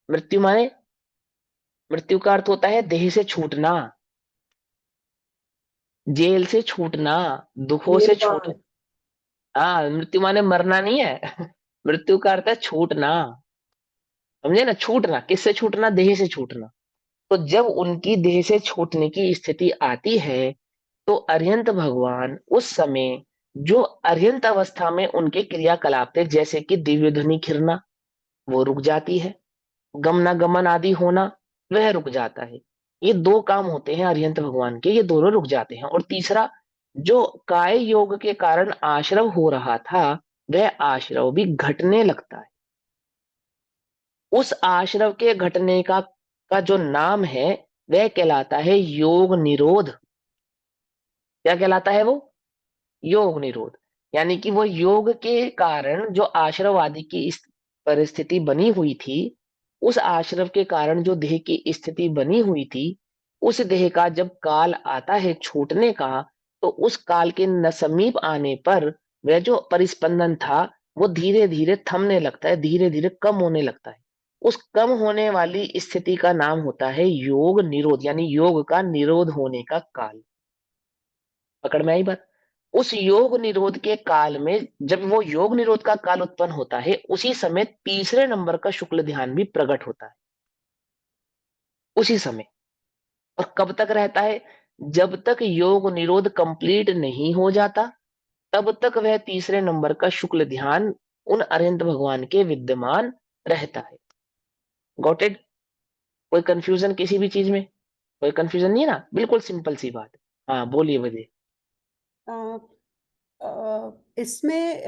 मृत्यु माने, मृत्यु का अर्थ होता है देह से छूटना, जेल से छूटना, दुखों से छूटना। हाँ, मृत्यु माने मरना नहीं है मृत्यु का अर्थ है छूटना, समझे ना? छूटना, किससे छूटना? देह से छूटना। तो जब उनकी देह से छूटने की स्थिति आती है, तो अरिहंत भगवान उस समय जो अरिहंत अवस्था में उनके क्रियाकलाप थे, जैसे कि दिव्य ध्वनि खिरना, वो रुक जाती है। गमनागमन आदि होना, वह रुक जाता है। ये दो काम होते हैं अरिहंत भगवान के, ये दोनों रुक जाते हैं। और तीसरा, जो काय योग के कारण आश्रव हो रहा था, वह आश्रव भी घटने लगता है। उस आश्रव के घटने का जो नाम है वह कहलाता है योग निरोध। क्या कहलाता है वो? योग निरोध। यानी कि वो योग के कारण जो आश्रव आदि की इस परिस्थिति बनी हुई थी, उस आश्रव के कारण जो देह की स्थिति बनी हुई थी, उस देह का जब काल आता है छूटने का, तो उस काल के न समीप आने पर वह जो परिस्पंदन था वो धीरे धीरे थमने लगता है, धीरे धीरे कम होने लगता है। उस कम होने वाली स्थिति का नाम होता है योग निरोध, यानी योग का निरोध होने का काल। पकड़ में आई बात? उस योग निरोध के काल में, जब वो योग निरोध का काल उत्पन्न होता है, उसी समय तीसरे नंबर का शुक्ल ध्यान भी प्रकट होता है, उसी समय। और कब तक रहता है? जब तक योग निरोध कंप्लीट नहीं हो जाता, तब तक वह तीसरे नंबर का शुक्ल ध्यान उन अरिहंत भगवान के विद्यमान रहता है। Got it? कोई कंफ्यूजन किसी भी चीज में? कोई कंफ्यूजन नहीं है ना? बिल्कुल सिंपल सी बात है। हाँ बोलिए वजह। इसमें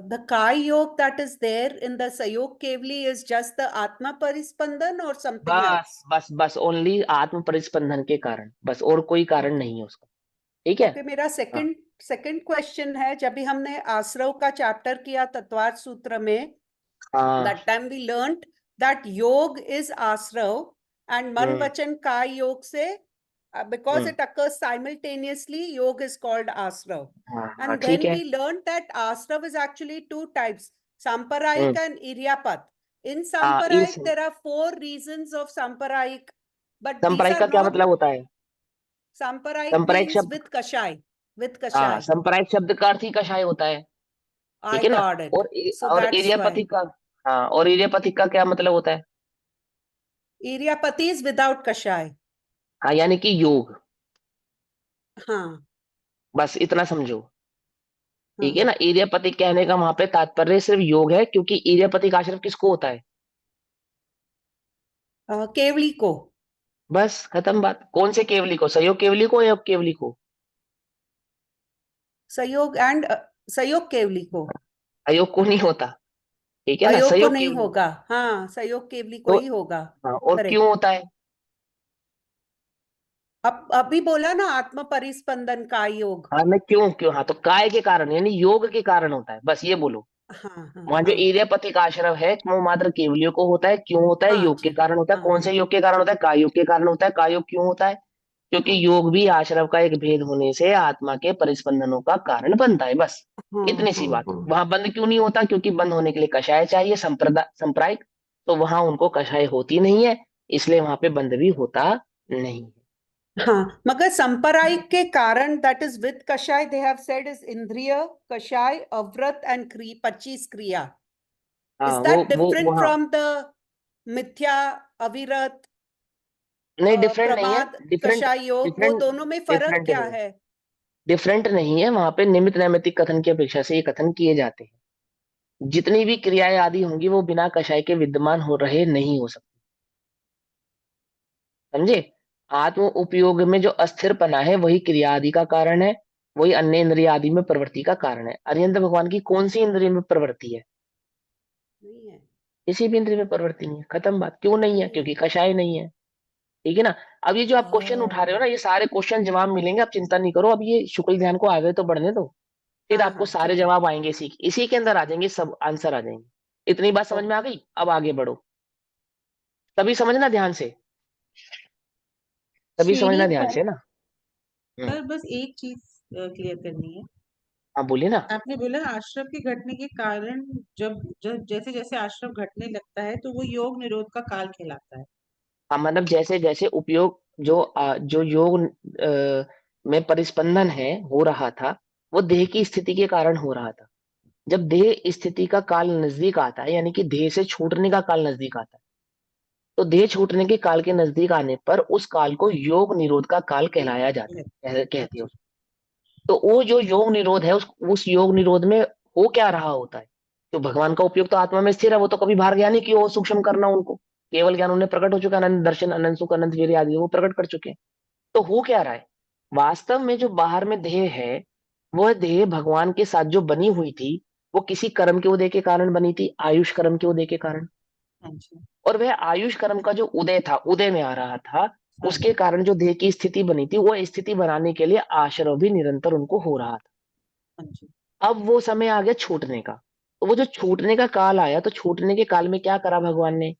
द काय योग that is there in the सयोग केवली इज जस्ट द आत्मा परिस्पंदन और समथिंग बस एल्स? बस बस ओनली आत्म परिस्पंदन के कारण, बस, और कोई कारण नहीं है उसका। ठीक है? ओके, मेरा हाँ सेकंड क्वेश्चन है, जब भी हमने आश्रव का चैप्टर किया तत्वार्थ सूत्र में, हाँ। that time we learnt that yog is asrav and man hmm, vachan kai yog se, because hmm, it occurs simultaneously, yog is called asrav. हाँ हाँ And ठीक then है। we learnt that asrav is actually two types, samparayik and iryapat. In हाँ, samparayik there are 4 reasons of samparayik, but these संप्रायिक are का क्या not. मतलब होता है? Samparayik संप्रायिक means शब्द, with kashay, with हाँ, kashay. संप्रायिक शब्द का अर्थ ही कषाय होता है। ठीक I है ना। got it. और So और that's इरियापति why. का, हाँ, और इरियापति का क्या मतलब होता है? Iryapati is without Kashay. हाँ, यानी कि योग, हाँ बस इतना समझो। ठीक है हाँ ना। इरियापति कहने का वहां पे तात्पर्य सिर्फ योग है, क्योंकि इरियापति का आश्रम किसको होता है? केवली को। बस खत्म बात। कौन से केवली को? सहयोग केवली को या योग केवली को? सहयोग एंड सहयोग केवली को। अयोग को नहीं होता, ठीक है ना, अयोग को सहयोग नहीं केवली। होगा। हाँ, सहयोग केवली को तो ही होगा। हाँ, और करेक्ट। क्यों होता है? अब अभी बोला ना, आत्म परिस्पंदन का योग। हाँ, मैं क्यों क्यों, हाँ, तो काय के कारण यानी योग के कारण होता है, बस ये बोलो। हाँ हाँ वहां जो हाँ इरियापति का आश्रम है वो मात्र केवलियों को होता है। क्यों होता है? हाँ योग के जी। कारण होता है। हाँ कौन से योग के कारण होता है? काय योग के कारण होता है। काय योग क्यों होता है? क्योंकि हाँ योग भी आश्रम का एक भेद होने से आत्मा के परिस्पंदनों का कारण बनता है, बस हाँ इतनी सी हाँ बात। हाँ वहां बंद क्यों नहीं होता? क्योंकि बंद होने के लिए कषाय चाहिए, सांप्रदायिक, तो वहां उनको कषाय होती नहीं है, इसलिए वहां पे बंद भी होता नहीं है। हाँ। मगर संपरायिक के कारण, दैट इज विद कषाय, दे हैव सेड इज इंद्रिय, कषाय, अव्रत एंड 25 क्रिया। इज हाँ, दैट वो डिफरेंट वहाँ फ्रॉम द मिथ्या, अविरत, नहीं, डिफरेंट नहीं है। प्रमाद, डिफरेंट कषाय योग? वो डिफरेंट दोनों में फर्क डिफरेंट क्या नहीं, है? डिफरेंट नहीं है। वहां पे निमित्त नैमित्तिक कथन की अपेक्षा से ये कथन किए जाते हैं। जितनी भी क्रियाएं आदि होंगी वो बिना कषाय के विद्यमान हो रहे नहीं हो सकती, समझे। आत्म उपयोग में जो अस्थिरपना है वही क्रिया आदि का कारण है, वही अन्य इंद्रिय आदि में प्रवृत्ति का कारण है। अरिहंत भगवान की कौन सी इंद्रिय में प्रवृत्ति है? नहीं है। किसी भी इंद्रिय में प्रवृत्ति नहीं है, खत्म बात। क्यों नहीं है? नहीं है। क्योंकि कषाय नहीं है। ठीक है ना। अब ये जो आप क्वेश्चन उठा रहे हो ना, हाँ ये सारे क्वेश्चन जवाब मिलेंगे, आप चिंता नहीं करो। अब ये शुक्ल ध्यान को आगे तो बढ़ने दो, फिर हाँ आपको हाँ, सारे ठीक है। जवाब आएंगे, इसी के अंदर आ जाएंगे, सब आंसर आ जाएंगे। इतनी बात समझ में आ ओके। गई? अब आगे बढ़ो, तभी समझना ध्यान से, तभी समझना सीढ़ियों ध्यान पर से ना। सर बस एक चीज क्लियर करनी है। हाँ, बोलिए ना। आपने बोला आश्रम के घटने के कारण, जब जब जैसे जैसे आश्रम घटने लगता है तो वो योग निरोध का काल कहलाता है। हाँ, मतलब जैसे जैसे उपयोग जो योग में परिस्पंदन है हो रहा था, वो देह की स्थिति के कारण हो रहा था। जब देह स्थिति का काल नजदीक आता है, यानी कि देह से छूटने का काल नजदीक आता है, तो देह छूटने के काल के नजदीक आने पर उस काल को योग निरोध का काल कहलाया जाता है, कहते हैं अच्छा। उसको। तो वो जो योग निरोध है, उस योग निरोध में हो क्या रहा होता है? तो भगवान का उपयोग तो आत्मा में स्थिर है, वो तो कभी बाहर गया नहीं कि वो सूक्ष्म करना उनको। केवल ज्ञान उन्हें प्रकट हो चुका है, अनंत दर्शन, अनंत सुख, अनंत वीर्य आदि वो प्रकट कर चुके हैं। तो हो क्या रहा है? वास्तव में जो बाहर में देह है, वह देह भगवान के साथ जो बनी हुई थी, वो किसी कर्म के उदय के कारण बनी थी, आयुष कर्म के उदय के कारण। हाँ जी। और वह आयुष कर्म का जो उदय था, उदय में आ रहा था, हाँ उसके कारण जो देह की स्थिति बनी थी, वो स्थिति बनाने के लिए आश्रय भी निरंतर उनको हो रहा था। हाँ जी। अब वो समय आ गया छूटने का। तो वो जो छूटने का काल आया, तो छूटने के काल में क्या करा भगवान ने?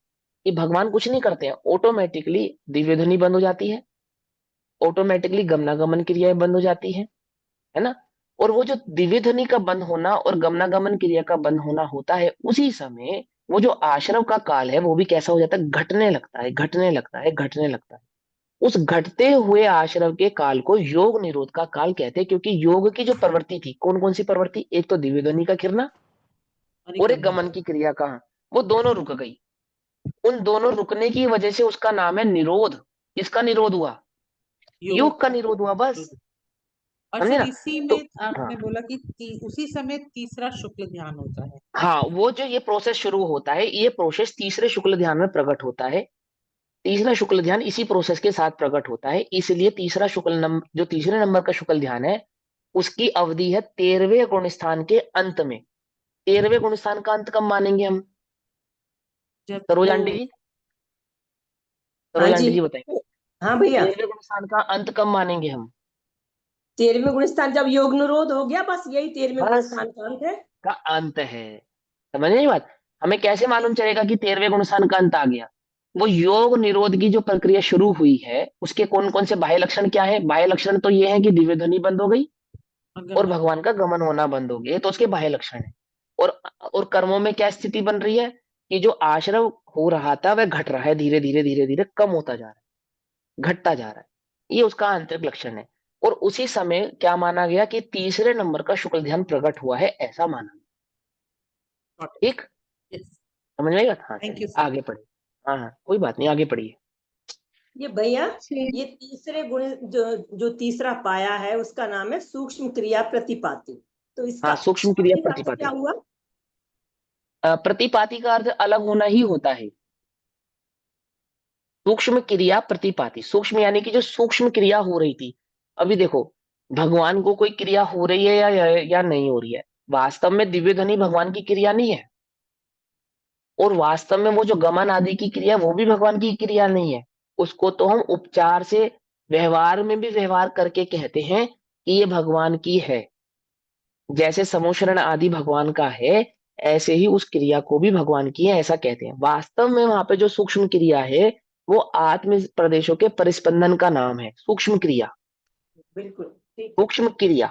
कि भगवान कुछ नहीं करते हैं, ऑटोमेटिकली दिव्य ध्वनि बंद हो जाती है, ऑटोमेटिकली गमनागमन क्रियाएं बंद हो जाती है ना। और वो जो दिव्य ध्वनि का बंद होना और गमनागमन क्रिया का बंद होना होता है, उसी समय वो जो आश्रम का काल है वो भी कैसा हो जाता है? घटने लगता है, घटने लगता है, घटने लगता है। उस घटते हुए आश्रम के काल को योग निरोध का काल कहते हैं, क्योंकि योग की जो प्रवृत्ति थी, कौन कौन सी प्रवृत्ति? एक तो दिव्य ध्वनि का गिरना और और एक एक गमन की क्रिया का, वो दोनों रुक गई। उन दोनों रुकने की वजह से उसका नाम है निरोध। किसका निरोध हुआ? योग का निरोध हुआ, बस। और समझे फिर ना। इसी तो में हाँ, आपने बोला कि उसी समय तीसरा शुक्ल ध्यान होता है। हाँ, वो जो ये प्रोसेस शुरू होता है, ये प्रोसेस तीसरे शुक्ल ध्यान में प्रकट होता है। तीसरा शुक्ल ध्यान इसी प्रोसेस के साथ प्रकट होता है, इसलिए तीसरा शुक्ल नंबर, जो तीसरे नंबर का शुक्ल ध्यान है, उसकी अवधि है 13वें गुण स्थान के अंत में। 13वें गुण स्थान का अंत कब मानेंगे हम? जब सरोज वो आंटी जी, हाँ सरोज जी। आंटी जी बताएं, हाँ भैया, 13वें गुण स्थान का अंत कब मानेंगे हम? 13वें गुण स्थान जब योग निरोध हो गया, बस यही 13वें गुण बस स्थान का अंत है। का अंत है। समझ नहीं बात? हमें कैसे मालूम चलेगा कि 13वें गुण स्थान का अंत आ गया? वो योग निरोध की जो प्रक्रिया शुरू हुई है, उसके कौन कौन से बाह्य लक्षण क्या है? बाह्य लक्षण तो ये है कि दिव्य ध्वनि बंद हो गई और भगवान का गमन होना बंद हो गया, ये तो उसके बाह्य लक्षण है। और कर्मों में क्या स्थिति बन रही है? कि जो आश्रव हो रहा था वह घट रहा है, धीरे धीरे धीरे धीरे कम होता जा रहा है, घटता जा रहा है। ये उसका आंतरिक लक्षण है। और उसी समय क्या माना गया कि तीसरे नंबर का शुक्ल ध्यान प्रकट हुआ है, ऐसा माना गया। ठीक, Yes. समझ में आई बात? हाँ Thank चलिए you, sir. आगे बढ़े। हाँ हाँ कोई बात नहीं, आगे पढ़िए। ये भैया, ये तीसरे गुण जो तीसरा पाया है उसका नाम है सूक्ष्म क्रिया प्रतिपाती। तो इसका हाँ, सूक्ष्म क्रिया शाब्दिक अर्थ प्रतिपाती। क्या हुआ? प्रतिपाती का अर्थ अलग होना ही होता है। सूक्ष्म क्रिया प्रतिपाती, सूक्ष्म यानी कि जो सूक्ष्म क्रिया हो रही थी। अभी देखो, भगवान को कोई क्रिया हो रही है या नहीं हो रही है, वास्तव में दिव्य ध्वनि भगवान की क्रिया नहीं है, और वास्तव में वो जो गमन आदि की क्रिया वो भी भगवान की क्रिया नहीं है। उसको तो हम उपचार से व्यवहार में भी व्यवहार करके कहते हैं कि ये भगवान की है। जैसे समोशरण आदि भगवान का है, ऐसे ही उस क्रिया को भी भगवान की है, ऐसा कहते हैं। वास्तव में वहां पे जो सूक्ष्म क्रिया है वो आत्म प्रदेशों के परिस्पंदन का नाम है, सूक्ष्म क्रिया। बिल्कुल ठीक। सूक्ष्म क्रिया,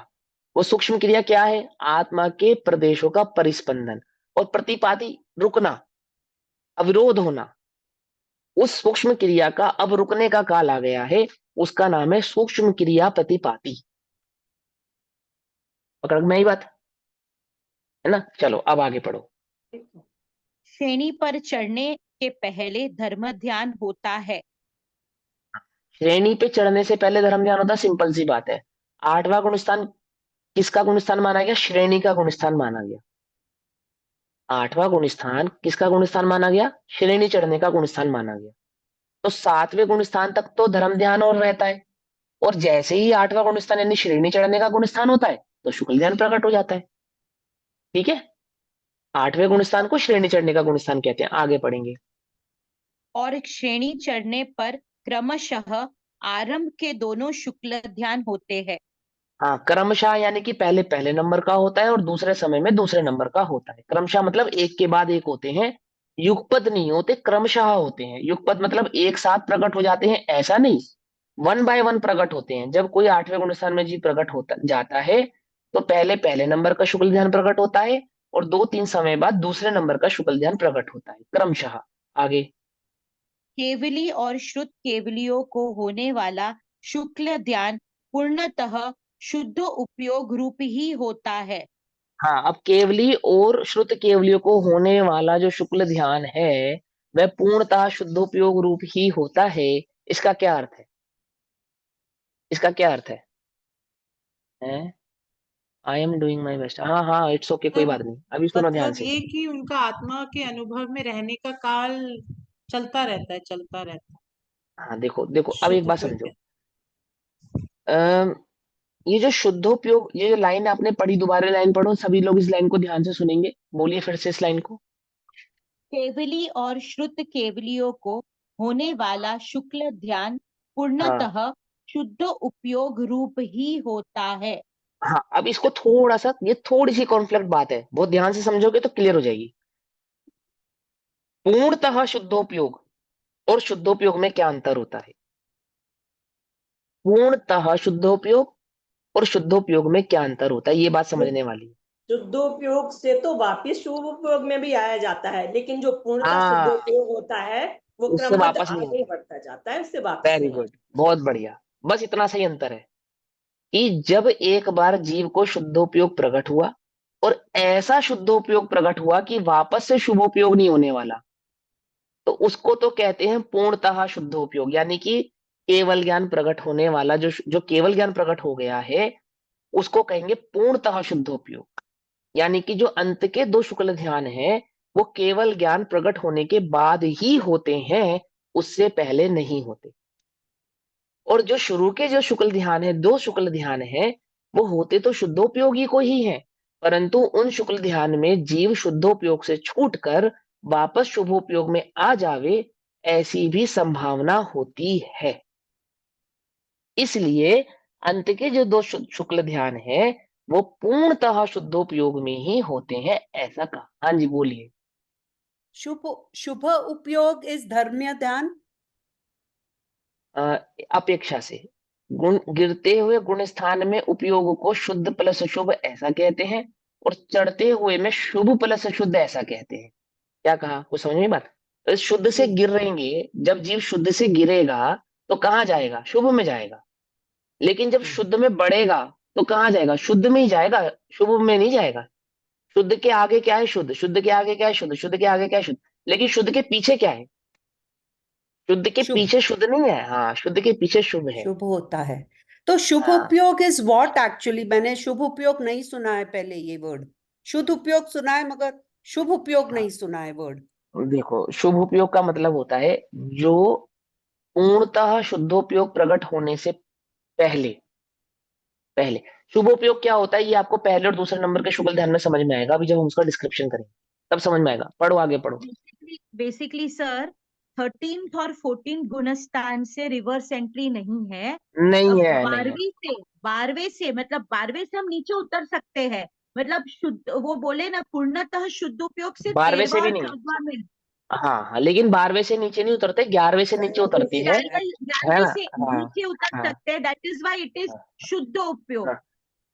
वो सूक्ष्म क्रिया क्या है? आत्मा के प्रदेशों का परिस्पंदन। और प्रतिपाती, रुकना, अविरोध होना। उस सूक्ष्म क्रिया का अब रुकने का काल आ गया है, उसका नाम है सूक्ष्म क्रिया प्रतिपाती। पकड़ में आई बात है ना? चलो अब आगे पढ़ो। श्रेणी पर चढ़ने के पहले धर्म ध्यान होता है। श्रेणी पे चढ़ने से पहले धर्म ध्यान होता है, सिंपल सी बात है। आठवां गुणस्थान किसका गुणस्थान माना गया? श्रेणी का गुणस्थान माना गया। आठवां गुणस्थान किसका गुणस्थान माना गया? श्रेणी चढ़ने का गुणस्थान माना गया। तो सातवें गुणस्थान तक तो धर्म ध्यान और रहता है, और जैसे ही आठवां गुणस्थान यानी श्रेणी चढ़ने का गुणस्थान होता है तो शुक्ल ध्यान प्रकट हो जाता है। ठीक है, आठवें गुणस्थान को श्रेणी चढ़ने का गुणस्थान कहते हैं। आगे पढ़ेंगे। और श्रेणी चढ़ने पर क्रमशः आरंभ के दोनों शुक्ल ध्यान होते हैं। हाँ, क्रमशः यानी कि पहले पहले नंबर का होता है और दूसरे समय में दूसरे नंबर का होता है। क्रमशः मतलब एक के बाद एक होते हैं, युगपत नहीं होते, क्रमशः होते हैं। युगपत मतलब एक साथ प्रकट हो जाते हैं, ऐसा नहीं, 1 बाय 1 प्रकट होते हैं। जब कोई आठवें गुणस्थान में जीव प्रकट होता जाता है तो पहले पहले नंबर का शुक्ल ध्यान प्रकट होता है और 2-3 समय बाद दूसरे नंबर का शुक्ल ध्यान प्रकट होता है, क्रमशः। आगे। केवली और श्रुत केवलियों को होने वाला शुक्ल ध्यान पूर्णतः शुद्ध उपयोग रूप ही होता है। हाँ, अब केवली और श्रुत केवलियों को होने वाला जो शुक्ल ध्यान है वह पूर्णतः शुद्धोपयोग रूप ही होता है। इसका क्या अर्थ है? इसका क्या अर्थ है? I am doing my best. हाँ हाँ, इट्स ओके, कोई बात नहीं। अभी सुनो ध्यान मतलब से। ये कि उनका आत्मा के अनुभव में रहने का काल चलता रहता है, चलता रहता है। हाँ देखो देखो, अब शुद्ध एक बात उपयोग समझो। है। ये जो शुद्धोपयोग, ये जो लाइन आपने पढ़ी, दोबारा लाइन पढ़ो, सभी लोग इस लाइन को ध्यान से सुनेंगे। बोलिए फिर से इस लाइन को। केवली और श्रुत केवलियों को होने वाला शुक्ल ध्यान हाँ पूर्णतः शुद्ध उपयोग रूप ही होता है। हाँ, अब इसको थोड़ा सा, ये थोड़ी सी कॉन्फ्लिक्ट बात है, बहुत ध्यान से समझोगे तो क्लियर हो जाएगी। पूर्णतः शुद्धोपयोग और शुद्धोपयोग में क्या अंतर होता है? पूर्णतः शुद्धोपयोग और शुद्धोपयोग में क्या अंतर होता है, ये बात समझने वाली है। शुद्धोपयोग से तो वापिस शुभ उपयोग में भी आया जाता है, लेकिन जो पूर्णतः हाँ, शुद्धोपयोग होता है वो उससे क्रमबद्ध वापस नहीं आगे आता। बढ़ता जाता है, उससे वापस वेरी नहीं गुड, आता। बहुत बढ़िया। बस इतना सही अंतर है कि जब एक बार जीव को शुद्धोपयोग प्रकट हुआ और ऐसा शुद्धोपयोग प्रकट हुआ कि वापस से शुभोपयोग नहीं होने वाला, तो उसको तो कहते हैं पूर्णतः शुद्धोपयोग। यानी कि केवल ज्ञान प्रकट होने वाला, जो जो केवल ज्ञान प्रकट हो गया है उसको कहेंगे पूर्णतः शुद्धोपयोग। यानी कि जो अंत के 2 शुक्ल ध्यान है वो केवल ज्ञान प्रकट होने के बाद ही होते हैं, उससे पहले नहीं होते। और जो शुरू के जो शुक्ल ध्यान है, 2 शुक्ल ध्यान है, वो होते तो शुद्धोपयोगी को ही है, परंतु उन शुक्ल ध्यान में जीव शुद्धोपयोग से छूटकर वापस शुभोपयोग में आ जावे, ऐसी भी संभावना होती है। इसलिए अंत के जो 2 शुक्ल ध्यान है वो पूर्णतः शुद्धोपयोग में ही होते हैं, ऐसा कहा। हाँ जी बोलिए। शुभ शुभ उपयोग इस धर्म्य ध्यान। अपेक्षा से गुण गिरते हुए गुण स्थान में उपयोग को शुद्ध प्लस शुभ ऐसा कहते हैं, और चढ़ते हुए में शुभ प्लस शुद्ध ऐसा कहते हैं। क्या कहा, कुछ समझ में बात? तो शुद्ध से गिर रहेंगे, जब जीव शुद्ध से गिरेगा तो कहाँ जाएगा? शुभ में जाएगा। लेकिन जब शुद्ध में बढ़ेगा तो कहाँ जाएगा? शुद्ध में ही जाएगा, शुभ में नहीं जाएगा। शुद्ध के आगे क्या है? शुद्ध। शुद्ध के आगे क्या है? शुद्ध। शुद्ध के आगे क्या है? शुद्ध। लेकिन शुद्ध के पीछे क्या है? शुद्ध के शुभ। पीछे शुद्ध नहीं है। हाँ, शुद्ध के पीछे शुभ है। शुभ होता है। तो शुभ हाँ, उपयोग इज व्हाट एक्चुअली? मैंने शुभ उपयोग नहीं सुना है पहले ये वर्ड। शुद्ध उपयोग सुना है मगर शुभ उपयोग नहीं सुना है वर्ड। देखो, शुभ उपयोग का मतलब होता है जो पूर्णतः शुद्धोपयोग प्रकट होने से पहले। पहले शुभ उपयोग क्या होता है ये आपको पहले और दूसरे नंबर के शुक्ल ध्यान में समझ में आएगा। अभी जब हम उसका डिस्क्रिप्शन करेंगे तब समझ में आएगा। पढ़ो, आगे पढ़ो। बेसिकली सर 13th और 14th गुणस्थान से रिवर्स एंट्री नहीं है। नहीं अब है, नहीं है। 12वें से मतलब 12वें से हम नीचे उतर सकते हैं। मतलब शुद्ध वो बोले ना पूर्णतः शुद्ध उपयोग से 12वें 13वां से भी और नहीं। 14वां में। हाँ हाँ, लेकिन 12वें से नीचे नहीं उतरते, 11वें से नीचे उतरती है। 11वें ना? से हाँ नीचे उतर हाँ सकते हैं। That is why it is हाँ शुद्ध उपयोग, हाँ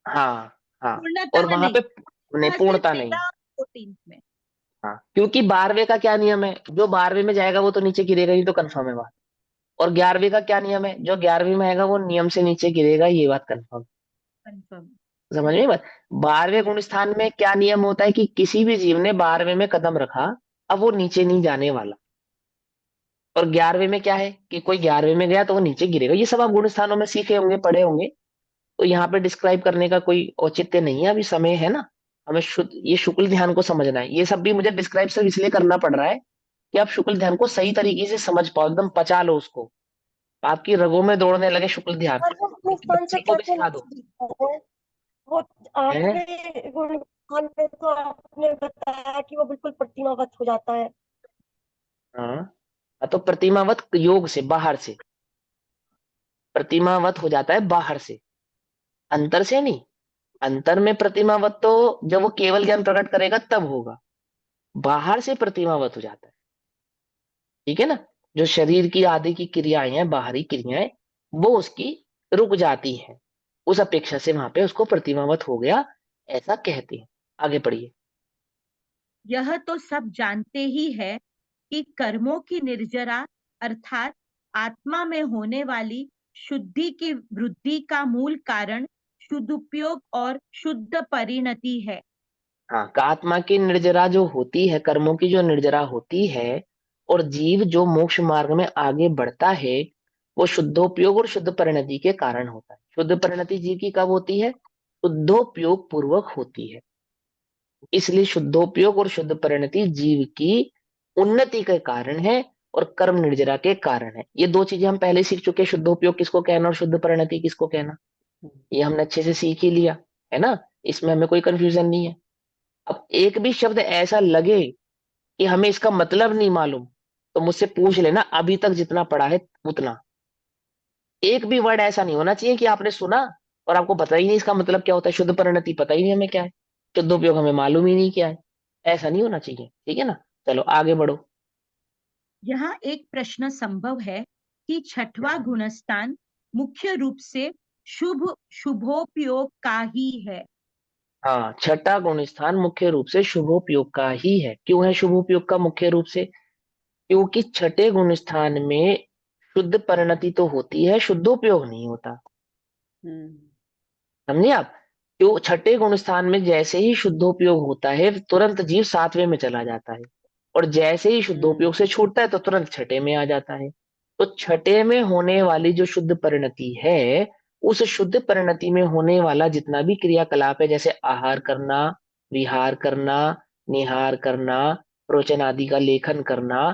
हाँ हाँ। और पूर्णतः वहां नहीं। पे नहीं, से पूर्णता नहीं। 13 14th में। हाँ, क्योंकि 12वें का क्या नियम है? जो 12वें में जाएगा वो तो नीचे गिरेगा ही, तो कंफर्म है बात। और 11वें का क्या नियम है? जो 11वें में आएगा वो नियम से नीचे गिरेगा, ये बात कंफर्म। कंफर्म। समझ में बात? 12वें गुण स्थान में क्या नियम होता है कि किसी भी जीव ने 12वें में कदम रखा, अब वो नीचे नहीं जाने वाला। और 11वें में क्या है कि कोई 11वें में गया तो वो नीचे गिरेगा। ये सब आप गुण स्थानों में सीखे होंगे, पढ़े होंगे। तो यहाँ पे डिस्क्राइब करने का कोई औचित्य नहीं है, अभी समय है ना। हमें शुद्ध ये शुक्ल ध्यान को समझना है। ये सब भी मुझे डिस्क्राइब सिर्फ इसलिए करना पड़ रहा है कि आप शुक्ल ध्यान को सही तरीके से समझ पाओ, एकदम पचा लो उसको, आपकी रगों में दौड़ने लगे शुक्ल ध्यान। और वो अपने क्योंकि स्थान से बच्चे को क्या भी क्या सिखा दो। दिखता है? वो है 8वें गुण स्थान पे तो आपने बताया कि वो बिल्कुल प्रतिमावत हो जाता है। हाँ, तो प्रतिमावत योग से, बाहर से प्रतिमावत हो जाता है, बाहर से, अंतर से नहीं। अंतर में प्रतिमावत तो जब वो केवल ज्ञान प्रकट करेगा तब होगा। बाहर से प्रतिमावत हो जाता है। ठीक है ना? जो शरीर की आदि की क्रियाएं हैं, बाहरी क्रियाएं, वो उसकी रुक जाती हैं। उस अपेक्षा से वहां पे उसको प्रतिमावत हो गया, ऐसा कहते हैं। आगे पढ़िए। यह तो सब जानते ही है कि कर्मों की निर्जरा अर्थात आत्मा में होने वाली शुद्धि की वृद्धि का मूल कारण शुद्ध उपयोग और शुद्ध परिणति है। हाँ, का आत्मा की निर्जरा जो होती है, कर्मों की जो निर्जरा होती है, और जीव जो मोक्ष मार्ग में आगे बढ़ता है, वो शुद्धोपयोग और शुद्ध परिणति के कारण होता है। शुद्ध परिणति जीव की कब होती है? शुद्धोपयोग पूर्वक होती है। इसलिए शुद्धोपयोग और शुद्ध परिणति जीव की उन्नति के कारण है और कर्म निर्जरा के कारण है। ये दो चीजें हम पहले सीख चुके हैं, शुद्धोपयोग किसको कहना और शुद्ध परिणति किसको कहना। ये हमने अच्छे से सीख ही लिया है ना, इसमें हमें कोई कंफ्यूजन नहीं है। अब एक भी शब्द ऐसा लगे कि हमें इसका मतलब नहीं मालूम, तो मुझसे पूछ लेना, अभी तक जितना पढ़ा है उतना। एक भी वर्ड ऐसा नहीं होना चाहिए कि आपने सुना और आपको पता ही नहीं इसका मतलब क्या होता है। शुद्ध परिणति पता ही नहीं हमें क्या है, शुद्धोपयोग हमें मालूम ही नहीं क्या है। ऐसा नहीं होना चाहिए, ठीक है ना? चलो आगे बढ़ो। यहाँ एक प्रश्न संभव है कि छठवां गुणस्थान मुख्य रूप से शुभ शुभोपयोग का ही है। हाँ, छठा गुण स्थान मुख्य रूप से शुभोपयोग का ही है। क्यों है शुभोपयोग का मुख्य रूप से? क्योंकि छठे गुण स्थान में शुद्ध परिणति तो होती है, शुद्धोपयोग नहीं होता। समझे आप? क्यों? छठे गुण स्थान में जैसे ही शुद्धोपयोग होता है तुरंत जीव सातवें में चला जाता है, और जैसे ही शुद्धोपयोग से छूटता है तो तुरंत छठे में आ जाता है। तो छठे में होने वाली जो शुद्ध परिणति है, उस शुद्ध परिणति में होने वाला जितना भी क्रियाकलाप है, जैसे आहार करना, विहार करना, निहार करना, प्रोचन आदि का लेखन करना,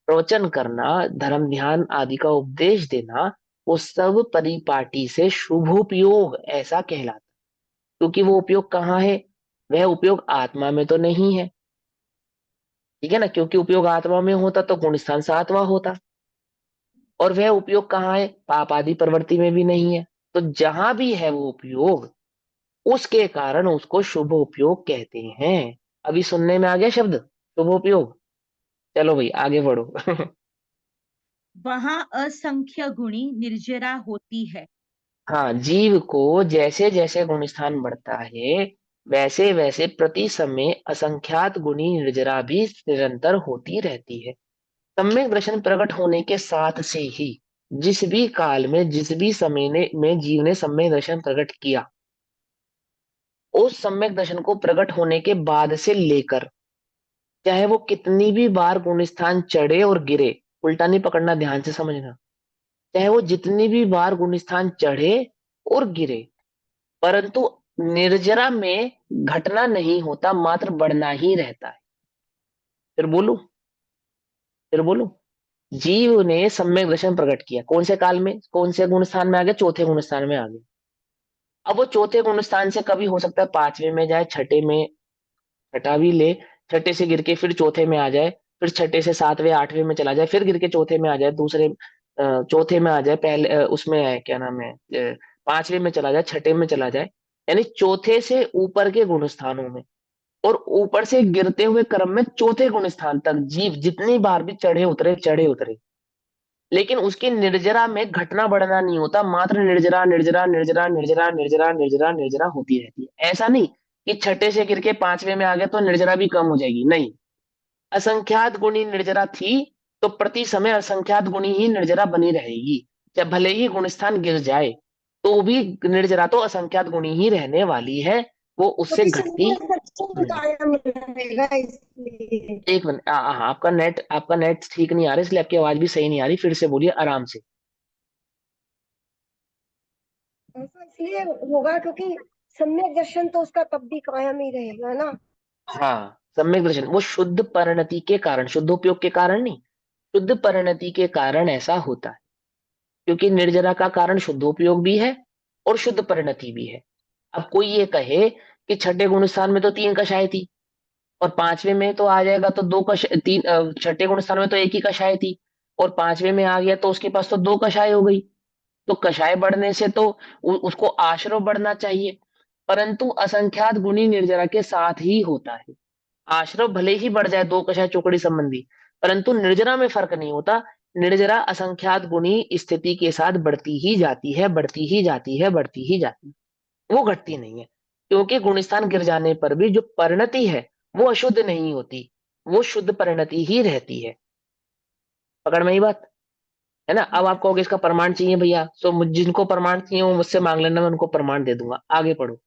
प्रवचन करना, धर्म ध्यान आदि का उपदेश देना, वो सब परिपाटी से शुभोपयोग ऐसा कहलाता है। क्योंकि वो उपयोग कहाँ है? वह उपयोग आत्मा में तो नहीं है। ठीक है ना? क्योंकि उपयोग आत्मा में होता तो गुण स्थान सातवां होता, और वह उपयोग कहाँ है? पाप आदि प्रवृत्ति में भी नहीं है। तो जहां भी है वो उपयोग, उसके कारण उसको शुभ उपयोग कहते हैं। अभी सुनने में आ गया शब्द शुभ उपयोग? चलो भाई आगे बढ़ो। वहां असंख्य गुणी निर्जरा होती है। हाँ, जीव को जैसे जैसे गुण स्थान बढ़ता है, वैसे वैसे प्रति समय असंख्यात गुणी निर्जरा भी निरंतर होती रहती है। सम्यक दर्शन प्रकट होने के साथ से ही जिस भी काल में, जिस भी समय में जीव ने सम्यक दर्शन प्रकट किया, उस सम्यक दर्शन को प्रकट होने के बाद से लेकर, चाहे वो कितनी भी बार गुण स्थान चढ़े और गिरे, उल्टा नहीं पकड़ना, ध्यान से समझना, चाहे वो जितनी भी बार गुण स्थान चढ़े और गिरे, परंतु निर्जरा में घटना नहीं होता, मात्र बढ़ना ही रहता है। फिर बोलू, जीव ने सम्यक दर्शन प्रकट किया, कौन से काल में, कौन से गुण स्थान में आ गया, चौथे गुण स्थान में आ गया। अब वो चौथे गुण स्थान से कभी हो सकता है पांचवें में जाए, छठे में, छठा भी ले, छठे से गिर के फिर चौथे में आ जाए, फिर छठे से सातवें आठवें में चला जाए, फिर गिर के चौथे में आ जाए, दूसरे चौथे में आ जाए, पहले उसमें है क्या नाम है, पांचवें में चला जाए, छठे में चला जाए, यानी चौथे से ऊपर के गुण स्थानों में और ऊपर से गिरते हुए क्रम में चौथे गुण स्थान तक जीव जितनी बार भी चढ़े उतरे, लेकिन उसकी निर्जरा में घटना बढ़ना नहीं होता, मात्र निर्जरा निर्जरा निर्जरा निर्जरा निर्जरा निर्जरा निर्जरा होती रहती है। ऐसा नहीं कि छठे से गिर के पांचवें में आ गया तो निर्जरा भी कम हो जाएगी, नहीं। असंख्यात गुणी निर्जरा थी तो प्रति समय असंख्यात गुणी ही निर्जरा बनी रहेगी, जब भले ही गुणस्थान गिर जाए तो भी निर्जरा तो असंख्यात गुणी ही रहने वाली है, वो उससे घटती एक मिनट, आपका नेट ठीक नहीं आ रहा, इसलिए आपकी आवाज भी सही नहीं आ रही, फिर से बोलिए आराम से। ऐसा इसलिए होगा क्योंकि सम्यक दर्शन तो उसका तब भी कायम ही रहेगा ना। हाँ, सम्यक दर्शन वो शुद्ध परिणति के कारण, शुद्ध उपयोग के कारण नहीं, शुद्ध परिणति के कारण ऐसा होता है, क्योंकि निर्जरा का कारण शुद्ध उपयोग भी है और शुद्ध परिणति भी है। अब कोई ये कहे कि छठे गुण स्थान में तो 3 कषाय थी और पांचवें में तो आ जाएगा तो 2 कषाय, छठे गुण स्थान में तो 1 ही कषाय थी और पांचवें में आ गया तो उसके पास तो 2 कषाय हो गई, तो कषाय बढ़ने से तो उसको आश्रव बढ़ना चाहिए, परंतु असंख्यात गुणी निर्जरा के साथ ही होता है। आश्रव भले ही बढ़ जाए 2 कषाय चौकड़ी संबंधी, परंतु निर्जरा में फर्क नहीं होता। निर्जरा असंख्यात गुणी स्थिति के साथ बढ़ती ही जाती है, बढ़ती ही जाती है, बढ़ती ही जाती है, वो घटती नहीं है, क्योंकि गुणस्थान गिर जाने पर भी जो परिणति है वो अशुद्ध नहीं होती, वो शुद्ध परिणति ही रहती है। पकड़ में ही बात है ना। अब आप कहोगे इसका प्रमाण चाहिए भैया, तो जिनको प्रमाण चाहिए वो मुझसे मांग लेना, मैं उनको प्रमाण दे दूंगा। आगे पढ़ो।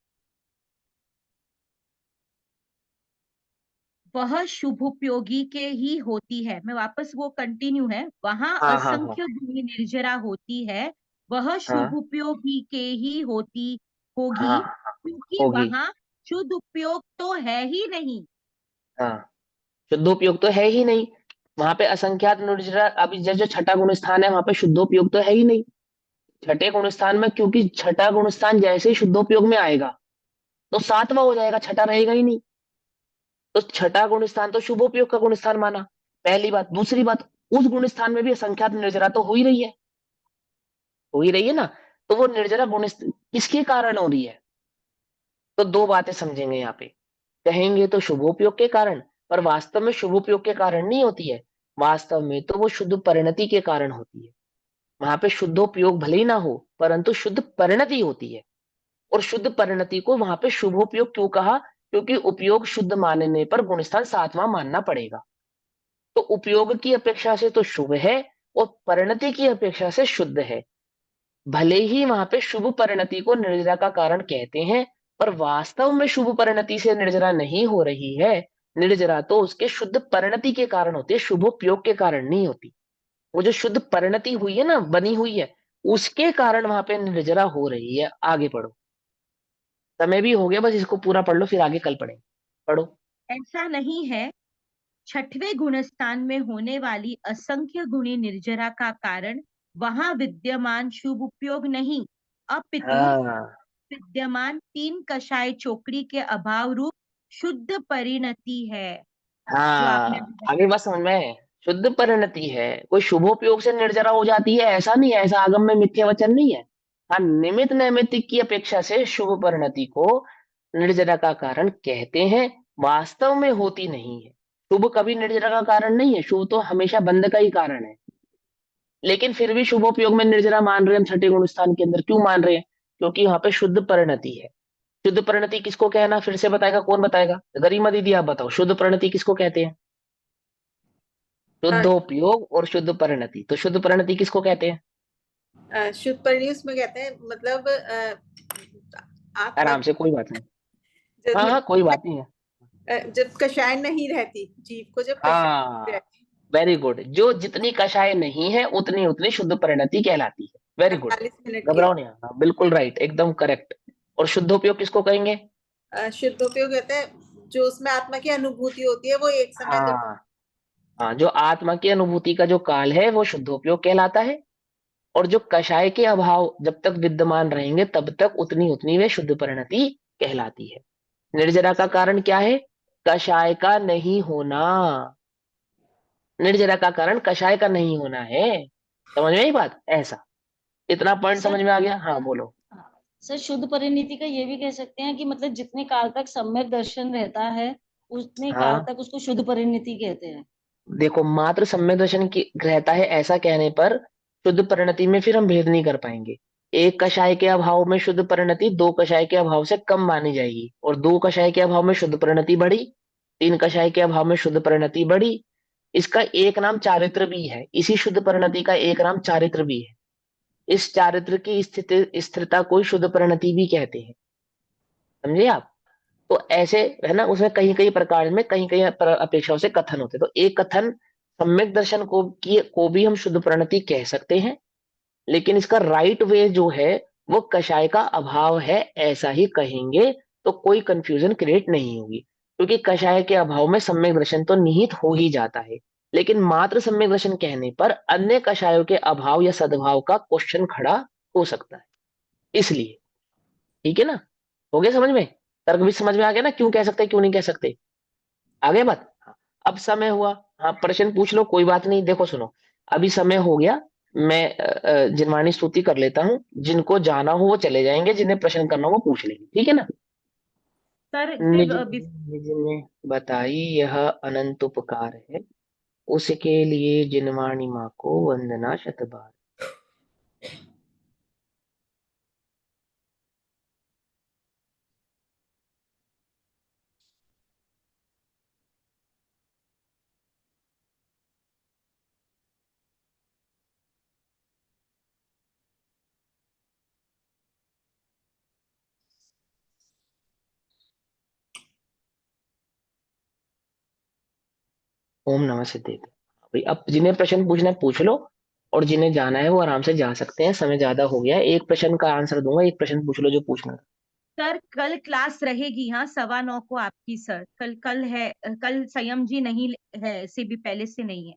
वह शुभोपयोगी के ही होती है, मैं वापस वो कंटिन्यू है, वहां हाँ हाँ हाँ असंख्य गुणी निर्जरा होती है, वह हाँ शुभोपयोगी के ही होती होगी, हाँ क्योंकि होगी, वहां शुद्ध उपयोग तो है ही नहीं। हाँ, शुद्धोपयोग तो है ही नहीं, वहां पे असंख्यात निर्जरा, अभी जो छठा गुण स्थान है वहां पे शुद्धोपयोग तो है ही नहीं छठे गुण स्थान में, क्योंकि छठा गुण स्थान जैसे ही शुद्धोपयोग में आएगा तो सातवां हो जाएगा, छठा रहेगा ही नहीं, तो छठा गुण स्थान तो शुभोपयोग का गुण स्थान माना, पहली बात। दूसरी बात, उस गुण स्थान में भी असंख्यात निर्जरा तो हो ही रही है, हो ही रही है ना, तो वो निर्जरा गुण किसके कारण हो रही है, तो 2 बातें समझेंगे यहाँ पे। कहेंगे तो शुभोपयोग के कारण, पर वास्तव में शुभोपयोग के कारण नहीं होती है, वास्तव में तो वो शुद्ध परिणति के कारण होती है। वहां पे शुद्धोपयोग भले ही ना हो, परंतु शुद्ध परिणति होती है, और शुद्ध परिणति को वहां पे शुभोपयोग क्यों कहा, क्योंकि उपयोग शुद्ध मानने पर गुणस्थान 7वां मानना पड़ेगा, तो उपयोग की अपेक्षा से तो शुभ है और परिणति की अपेक्षा से शुद्ध है। भले ही वहां पे शुभ परिणति को निर्जरा का कारण कहते हैं, पर वास्तव में शुभ परिणति से निर्जरा नहीं हो रही है, निर्जरा तो उसके शुद्ध परिणति के कारण होती है, शुभोपयोग के कारण नहीं होती। वो जो शुद्ध परिणति हुई है ना, बनी हुई है, उसके कारण वहां पे निर्जरा हो रही है। आगे पढ़ो, समय भी हो गया, बस इसको पूरा पढ़ लो, फिर आगे कल पढ़ेंगे। पढ़ो। ऐसा नहीं है, छठवें गुणस्थान में होने वाली असंख्य गुणी निर्जरा का कारण वहां विद्यमान शुभ उपयोग नहीं, अपितु हाँ विद्यमान 3 कषाय चोकड़ी के अभाव रूप शुद्ध परिणति है, जो आपने हाँ, अभी बताया। आगे बस समझ में, शुद्ध परिणति है, कोई शुभोपयोग से निर्जरा हो जाती है ऐसा नहीं है, ऐसा आगम में मिथ्या वचन नहीं है। हाँ, निमित्त नैमित्तिक की अपेक्षा से शुभ परिणति को निर्जरा का कारण कहते हैं, वास्तव में होती नहीं है। शुभ कभी निर्जरा का कारण नहीं है, शुभ तो हमेशा बंध का ही कारण है, लेकिन फिर भी शुभोपयोग में निर्जरा मान रहे हैं हम छठे गुण स्थान के अंदर। क्यों मान रहे हैं, क्योंकि वहां पे शुद्ध परिणति है। शुद्ध परिणति किसको कहना, फिर से बताएगा, कौन बताएगा, गरिमा दीदी आप बताओ, शुद्ध परिणति किसको कहते हैं? शुद्धोपयोग और शुद्ध परिणति, तो शुद्ध परिणति किसको कहते हैं? शुद्ध परिणति उसमें कहते हैं, मतलब आराम से, कोई बात नहीं। जब हाँ हाँ कोई बात नहीं है। जब कषाय नहीं रहती, जीव को जब कषाय नहीं हाँ रहती, वेरी गुड, जो जितनी कषाय नहीं है उतनी उतनी शुद्ध परिणति कहलाती है। वेरी गुड, 48 मिनट के घबराओ नहीं। हाँ बिल्कुल राइट, एकदम करेक्ट। और शुद्धोपयोग किसको कहेंगे? शुद्धोपयोग कहते हैं जो उसमें आत्मा की अनुभूति होती है, वो एक समय जब हाँ हाँ, जो आत्मा की अनुभूति का जो काल है वो शुद्धोपयोग कहलाता है। और जो कषाय के अभाव जब तक विद्यमान रहेंगे तब तक उतनी उतनी वे शुद्ध परिणति कहलाती है। निर्जरा का कारण क्या है? कषाय का नहीं होना। निर्जरा का कारण कषाय का नहीं होना है। समझ में आई बात? ऐसा इतना पॉइंट सर समझ में आ गया? हाँ बोलो। सर, शुद्ध परिणति का ये भी कह सकते हैं कि मतलब जितने काल तक सम्यक दर्शन रहता है उतने काल हाँ तक उसको शुद्ध परिणति कहते हैं। देखो, मात्र सम्यक दर्शन की रहता है ऐसा कहने पर शुद्ध परिणति में फिर हम भेद नहीं कर पाएंगे। एक कषाय के अभाव में शुद्ध परिणति दो कषाय के अभाव से कम मानी जाएगी, और दो कषाय के अभाव में शुद्ध परिणति बढ़ी, तीन कषाय के अभाव में शुद्ध परिणति बढ़ी। इसका एक नाम चारित्र भी है, इसी शुद्ध परिणति का एक नाम चारित्र भी है। इस चारित्र की स्थिति स्थिरता को ही शुद्ध परिणति भी कहते हैं। समझे आप? तो ऐसे है ना, उसमें कहीं कहीं प्रकार में कहीं कहीं अपेक्षाओं से कथन होते हैं। तो एक कथन सम्यक दर्शन को भी हम शुद्ध परिणति कह सकते हैं, लेकिन इसका राइट वे जो है वो कषाय का अभाव है ऐसा ही कहेंगे, तो कोई कंफ्यूजन क्रिएट नहीं होगी। क्योंकि कषाय के अभाव में सम्यक दर्शन तो निहित हो ही जाता है, लेकिन मात्र सम्यक दर्शन कहने पर अन्य कषायों के अभाव या सद्भाव का क्वेश्चन खड़ा हो सकता है, इसलिए। ठीक है ना? हो गया समझ में? तर्क भी समझ में आ गया ना, क्यों कह सकते क्यों नहीं कह सकते? आगे बात। हाँ, अब समय हुआ। हाँ प्रश्न पूछ लो, कोई बात नहीं। देखो सुनो, अभी समय हो गया, मैं जिनवाणी स्तुति कर लेता हूँ। जिनको जाना हो वो चले जाएंगे, जिन्हें प्रश्न करना हो वो पूछ लेंगे। ठीक है ना? सर निज सिर्फ निज ने बताई यह अनंत उपकार है, उसके लिए जिनवाणी माँ को वंदना शत बार। ओम नमः सिद्धेश्वराय। भाई अब जिन्हें प्रश्न पूछना है पूछ लो, और जिन्हें जाना है वो आराम से जा सकते हैं। समय ज्यादा हो गया है, एक प्रश्न का आंसर दूंगा, एक प्रश्न पूछ लो जो पूछना है। सर कल क्लास रहेगी, हाँ 9:15 को आपकी। सर कल कल है, कल संयम जी नहीं है, ऐसे भी पहले से नहीं है।